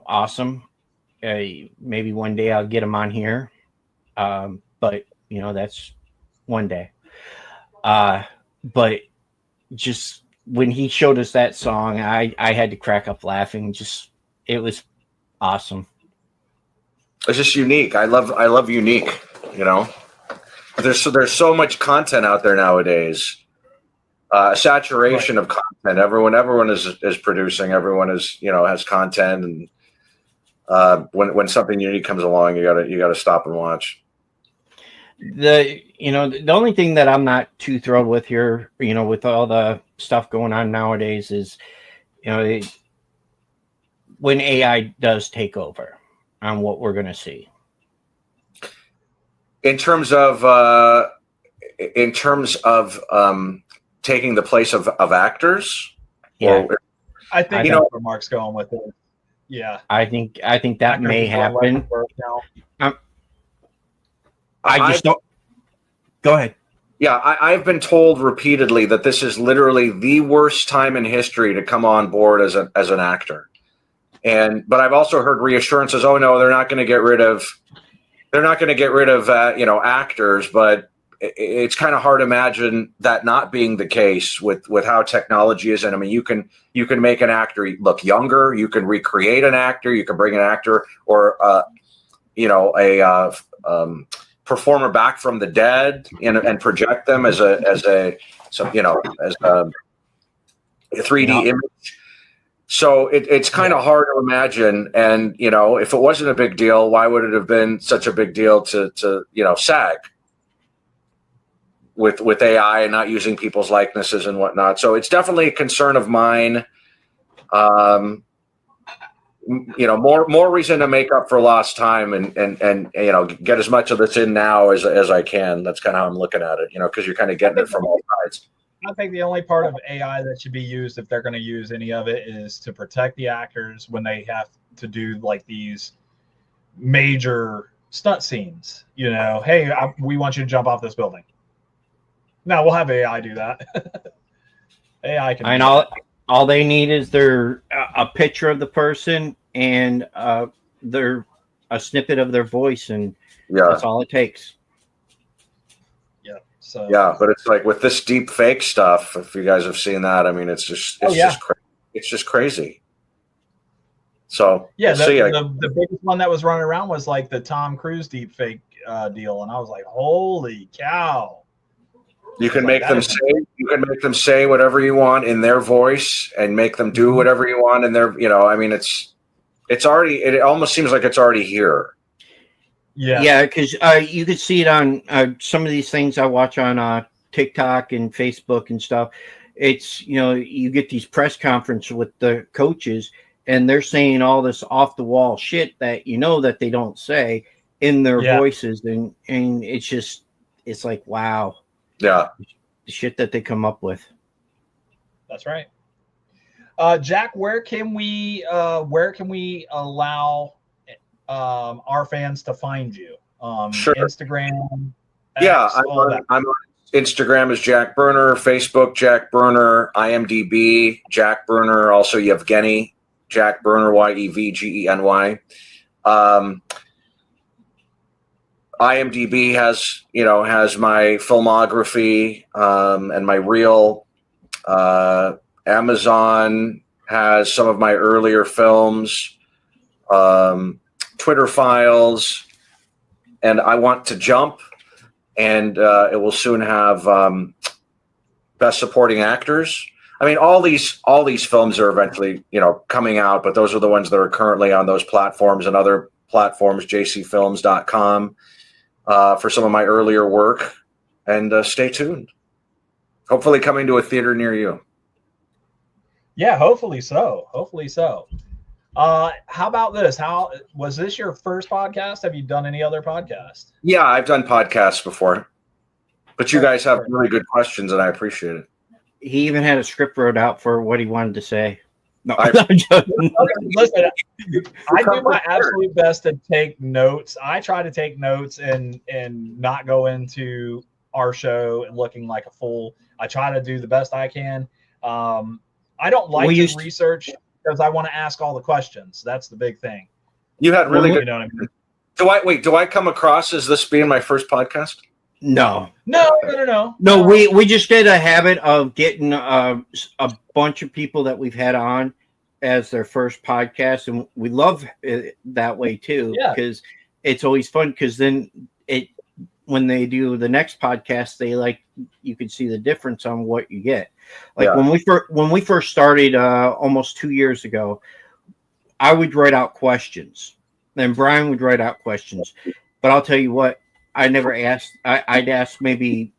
awesome. Maybe one day I'll get him on here, but that's one day. But just when he showed us that song, I had to crack up laughing. It was awesome. It's just unique. I love unique. There's so much content out there nowadays. Saturation of content. Everyone is producing. Everyone is has content, and when something unique comes along, you gotta stop and watch. The only thing that I'm not too thrilled with here, with all the stuff going on nowadays, is when AI does take over on what we're going to see. In terms of taking the place of actors. Yeah, I think that's where Mark's going with it. Yeah, I think that may happen. I just don't. Go ahead. Yeah, I've been told repeatedly that this is literally the worst time in history to come on board as an actor. But I've also heard reassurances. Oh no, they're not going to get rid of actors, but it's kind of hard to imagine that not being the case with how technology is. And I mean, you can make an actor look younger. You can recreate an actor. You can bring an actor or a performer back from the dead and project them as a 3D image. So it's kind of hard to imagine. And, if it wasn't a big deal, why would it have been such a big deal to SAG with AI and not using people's likenesses and whatnot? So it's definitely a concern of mine. More reason to make up for lost time and get as much of this in now as I can. That's kind of how I'm looking at it, because you're kind of getting it from all sides. I think the only part of AI that should be used, if they're going to use any of it, is to protect the actors when they have to do like these major stunt scenes. Hey, we want you to jump off this building. Now we'll have AI do that. AI can. And all they need is a picture of the person and a snippet of their voice, and that's all it takes. So but it's like with this deep fake stuff, if you guys have seen that, I mean, it's just crazy. So the biggest one that was running around was like the Tom Cruise deep fake deal, and I was like, holy cow. You can make them say whatever you want in their voice and make them do whatever you want in their, I mean, it's already, it almost seems like it's already here. Yeah, because you could see it on some of these things I watch on TikTok and Facebook and stuff. It's, you get these press conferences with the coaches, and they're saying all this off the wall shit that that they don't say in their voices, and it's like, wow. Yeah, the shit that they come up with. That's right. Jack, where can we allow our fans to find you? Sure. Instagram. X, I'm on Instagram is Jack Berner, Facebook Jack Berner, IMDb Jack Berner, also Yevgeny Jack Berner, Yevgeny. IMDb has my filmography and my reel. Amazon has some of my earlier films. Twitter files, and I Want to Jump, and it will soon have Best Supporting Actors. I mean, all these films are eventually coming out, but those are the ones that are currently on those platforms and other platforms. jcfilms.com for some of my earlier work, and stay tuned. Hopefully, coming to a theater near you. Yeah, hopefully so. How about this? How was this your first podcast? Have you done any other podcasts? Yeah, I've done podcasts before, but you guys have really good questions, and I appreciate it. He even had a script wrote out for what he wanted to say. No, listen, I do my absolute best to take notes. I try to take notes and not go into our show and looking like a fool. I try to do the best I can. I don't like to research because I want to ask all the questions. That's the big thing. You had really good. You know what I mean? Do I come across as this being my first podcast? No. No. We just did a habit of getting a bunch of people that we've had on as their first podcast, and we love it that way too. Yeah. Because it's always fun. Because then when they do the next podcast, you can see the difference on what you get. When we first started almost 2 years ago, I would write out questions, and Brian would write out questions. But I'll tell you what, I never asked. I'd ask maybe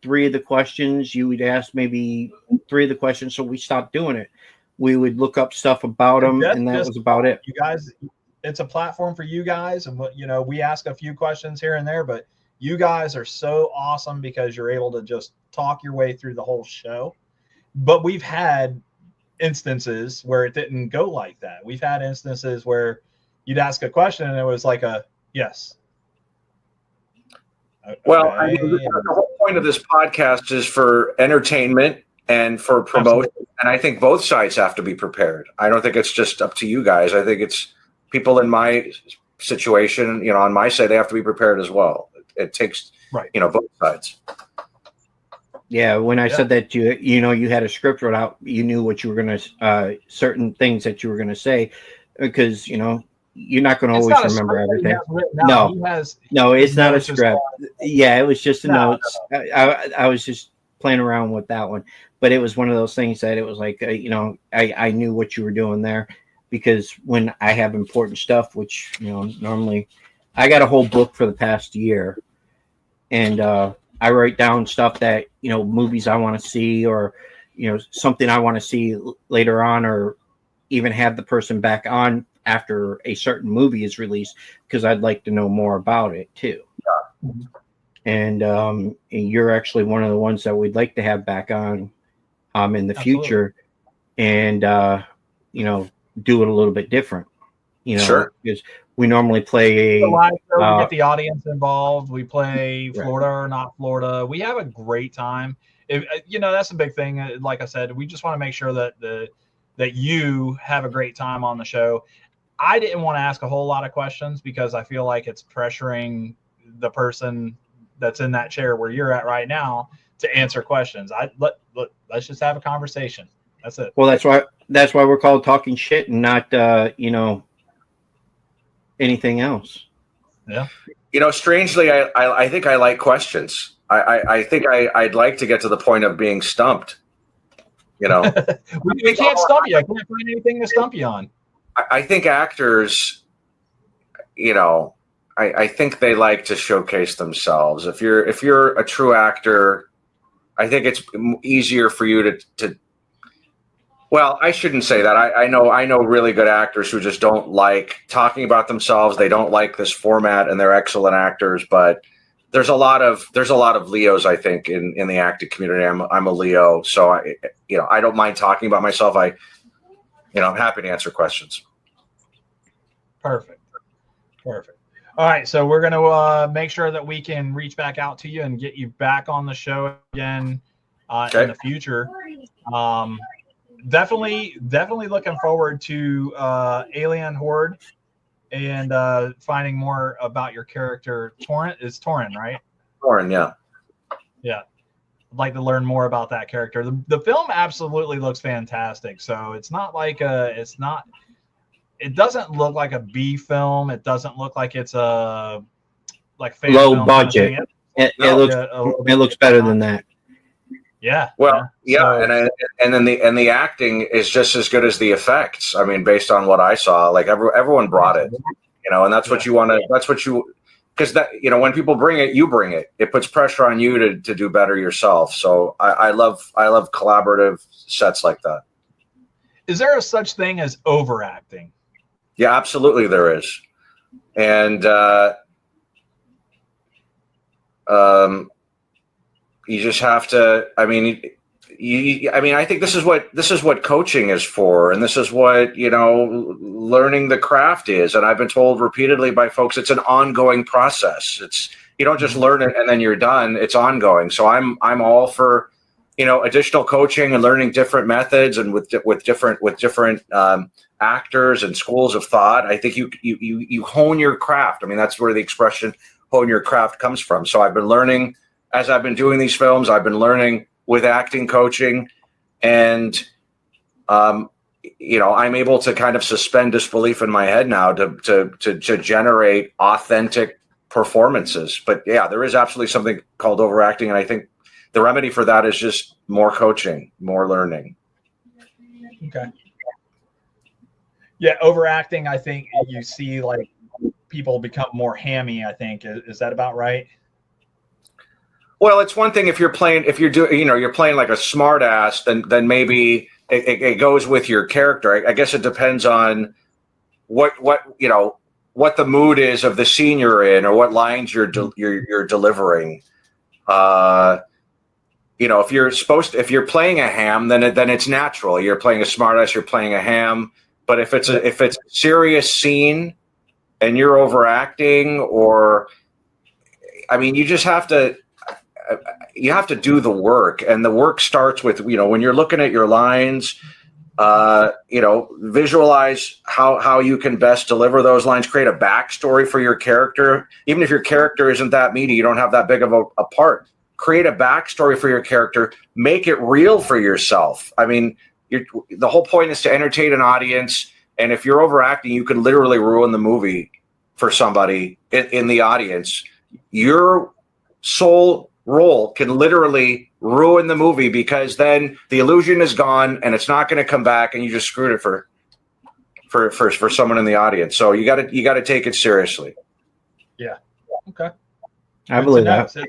3 of the questions. You would ask maybe 3 of the questions. So we stopped doing it. We would look up stuff about them, and that was about it. You guys, it's a platform for you guys, and we ask a few questions here and there, but you guys are so awesome because you're able to just talk your way through the whole show. But we've had instances where it didn't go like that. We've had instances where you'd ask a question and it was like a yes. Well, I mean, the whole point of this podcast is for entertainment and for promotion. Absolutely. And I think both sides have to be prepared. I don't think it's just up to you guys. I think it's people in my situation, on my side, they have to be prepared as well. It takes Right. Both sides. Yeah, when I said that you had a script wrote out, you knew what you were gonna certain things that you were gonna say, because you're not gonna always remember everything. No, it's not a script. Yeah, it was just notes. I was just playing around with that one, but it was one of those things that it was like I knew what you were doing there, because when I have important stuff, which normally I got a whole book for the past year, and I write down stuff that movies I want to see, or something I want to see later on, or even have the person back on after a certain movie is released, because I'd like to know more about it too. Yeah. And you're actually one of the ones that we'd like to have back on in the future, and do it a little bit different. Sure. Because we normally play a live show, we get the audience involved. We play Florida or not Florida. We have a great time. That's a big thing. Like I said, we just want to make sure that that you have a great time on the show. I didn't want to ask a whole lot of questions because I feel like it's pressuring the person that's in that chair where you're at right now to answer questions. Let's just have a conversation. That's it. Well, that's why we're called Talking Shttt and not anything else. Yeah. Strangely, I think I like questions. I think I'd like to get to the point of being stumped. We can't stump you. I can't find anything to stump you on. I think actors, I think they like to showcase themselves. If you're a true actor, I think it's easier for you to. Well, I shouldn't say that. I know really good actors who just don't like talking about themselves. They don't like this format, and they're excellent actors. But there's a lot of Leos, I think, in the acting community. I'm a Leo, so I don't mind talking about myself. I'm happy to answer questions. Perfect. All right, so we're going to make sure that we can reach back out to you and get you back on the show again in the future. Definitely looking forward to Alien Horde and finding more about your character. Torrent is Torrent, right? Torrent, yeah. Yeah. I'd like to learn more about that character. The film absolutely looks fantastic. So it's not like it doesn't look like a B film. It doesn't look like it's a low budget. It looks better than that. Yeah. Well, yeah, so, and then the acting is just as good as the effects. I mean, based on what I saw, like everyone brought it, and that's what you want to. That's what you, because that when people bring it, you bring it. It puts pressure on you to do better yourself. So I love collaborative sets like that. Is there a such thing as overacting? Yeah, absolutely there is, and you just have to. I mean, I think this is what coaching is for, and this is what learning the craft is. And I've been told repeatedly by folks, it's an ongoing process. You don't just learn it and then you're done. It's ongoing. So I'm all for additional coaching and learning different methods and with different actors and schools of thought. I think you hone your craft. I mean, that's where the expression "hone your craft" comes from. So I've been learning. As I've been doing these films, I've been learning with acting coaching, and I'm able to kind of suspend disbelief in my head now to generate authentic performances. But yeah, there is absolutely something called overacting, and I think the remedy for that is just more coaching, more learning. Okay. Yeah, overacting. I think you see like people become more hammy. I think is that about right? Well, it's one thing if you're playing like a smart ass, then maybe it goes with your character. I guess it depends on what the mood is of the scene you're in, or what lines you're delivering. If you're playing a ham, then it's natural. You're playing a smart ass, you're playing a ham. But if it's a serious scene and you're overacting, you just have to. You have to do the work, and the work starts with when you're looking at your lines. visualize how you can best deliver those lines, create a backstory for your character. Even if your character isn't that meaty, you don't have that big of a part, create a backstory for your character, make it real for yourself. I mean, the whole point is to entertain an audience. And if you're overacting, you can literally ruin the movie for somebody in the audience. Your sole role can literally ruin the movie, because then the illusion is gone and it's not going to come back, and you just screwed it for someone in the audience. So you got to take it seriously. Yeah. Okay. I believe that. So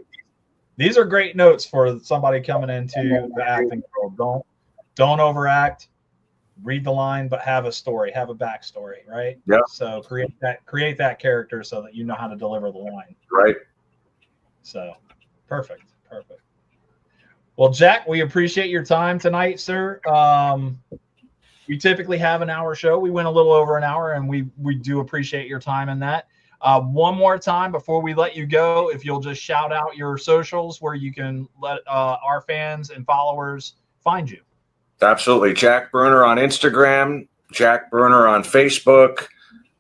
these are great notes for somebody coming into the acting world. Don't overact. Read the line, but have a story, have a backstory, right? Yeah. So create that character so that you know how to deliver the line. Right. So perfect. Well, Jack, we appreciate your time tonight, sir. We typically have an hour show. We went a little over an hour, and we do appreciate your time in that. One more time before we let you go, if you'll just shout out your socials where you can let our fans and followers find you. Absolutely. Jack Berner on Instagram, Jack Berner on Facebook.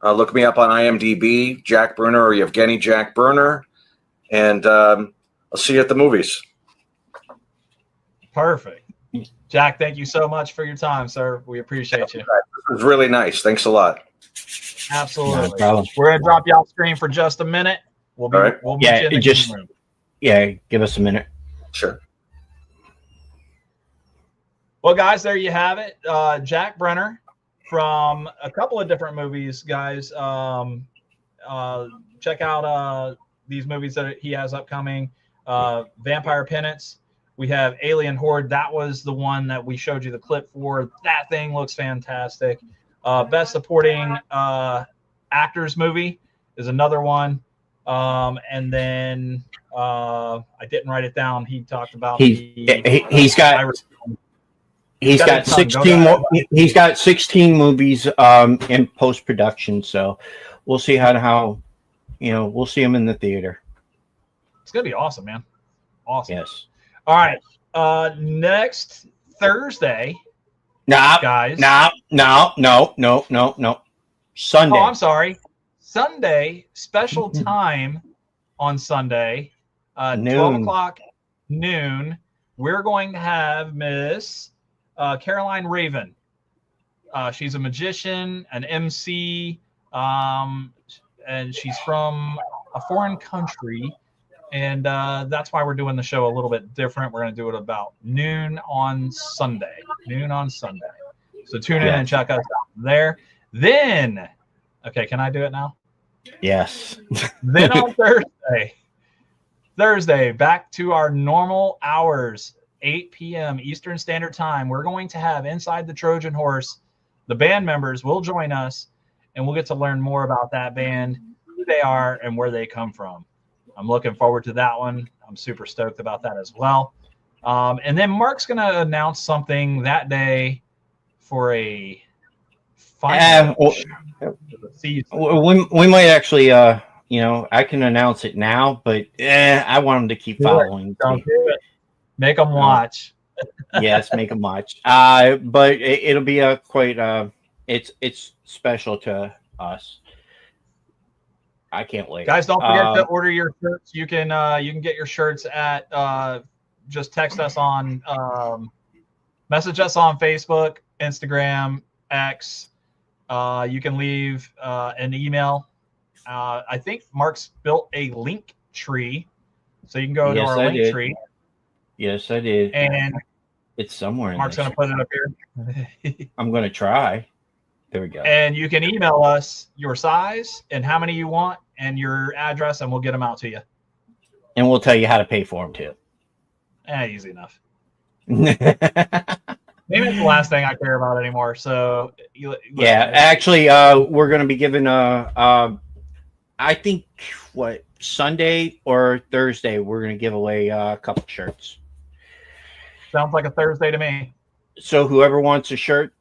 Look me up on IMDb, Jack Berner or Yevgeny Jack Berner. And I'll see you at the movies. Perfect. Jack, thank you so much for your time, sir. We appreciate you. This was really nice. Thanks a lot. Absolutely. No problem. We're going to drop you off screen for just a minute. We'll meet you in the green room. Yeah, give us a minute. Sure. Well, guys, there you have it. Jack Berner from a couple of different movies, guys. Check out these movies that he has upcoming. Vampire Penance. We have Alien Horde. That was the one that we showed you the clip for. That thing looks fantastic. Best Supporting Actors movie is another one. And then I didn't write it down. He talked about he's got 16 movies in post production. So we'll see how we'll see him in the theater. It's gonna be awesome, man. Awesome. Yes. All right. Next Thursday. Guys. No. Sunday. Oh, I'm sorry. Sunday, special time on Sunday, 12 o'clock noon. We're going to have Miss Caroline Raven. She's a magician, an MC, and she's from a foreign country. And that's why we're doing the show a little bit different. We're going to do it about noon on Sunday. So tune in and check us out there. Then, okay, can I do it now? Yes. Then on Thursday, back to our normal hours, 8 p.m. Eastern Standard Time. We're going to have Inside the Trojan Horse. The band members will join us, and we'll get to learn more about that band, who they are, and where they come from. I'm looking forward to that one. I'm super stoked about that as well. And then Mark's going to announce something that day for a final we might actually, I can announce it now, but I want them to keep following. Don't do it. Make them watch. Yes, make them watch. But it'll be it's special to us. I can't wait. Guys, don't forget to order your shirts. You can get your shirts at just text us on message us on Facebook, Instagram, X. You can leave an email. I think Mark's built a link tree, so you can go to our link tree. Yes, I did. And it's somewhere. Mark's going to put it up here. I'm going to try. There we go. And you can email us your size and how many you want and your address, and we'll get them out to you. And we'll tell you how to pay for them too. Easy enough. Maybe it's the last thing I care about anymore. So actually, we're going to be giving I think Sunday or Thursday we're going to give away a couple shirts. Sounds like a Thursday to me. So whoever wants a shirt,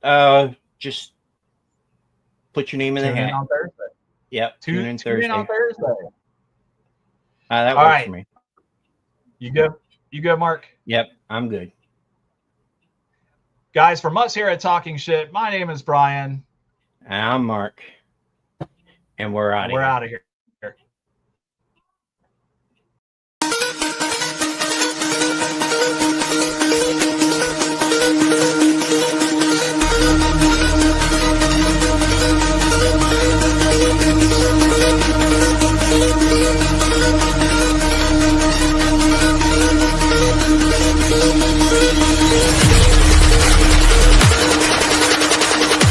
just put your name in the hat. On Thursday. Yep. Tune in Thursday. On Thursday. That works for me. You good? You good, Mark? Yep, I'm good. Guys, from us here at Talking Shttt, my name is Brian. I'm Mark. And we're out of here. We're out of here.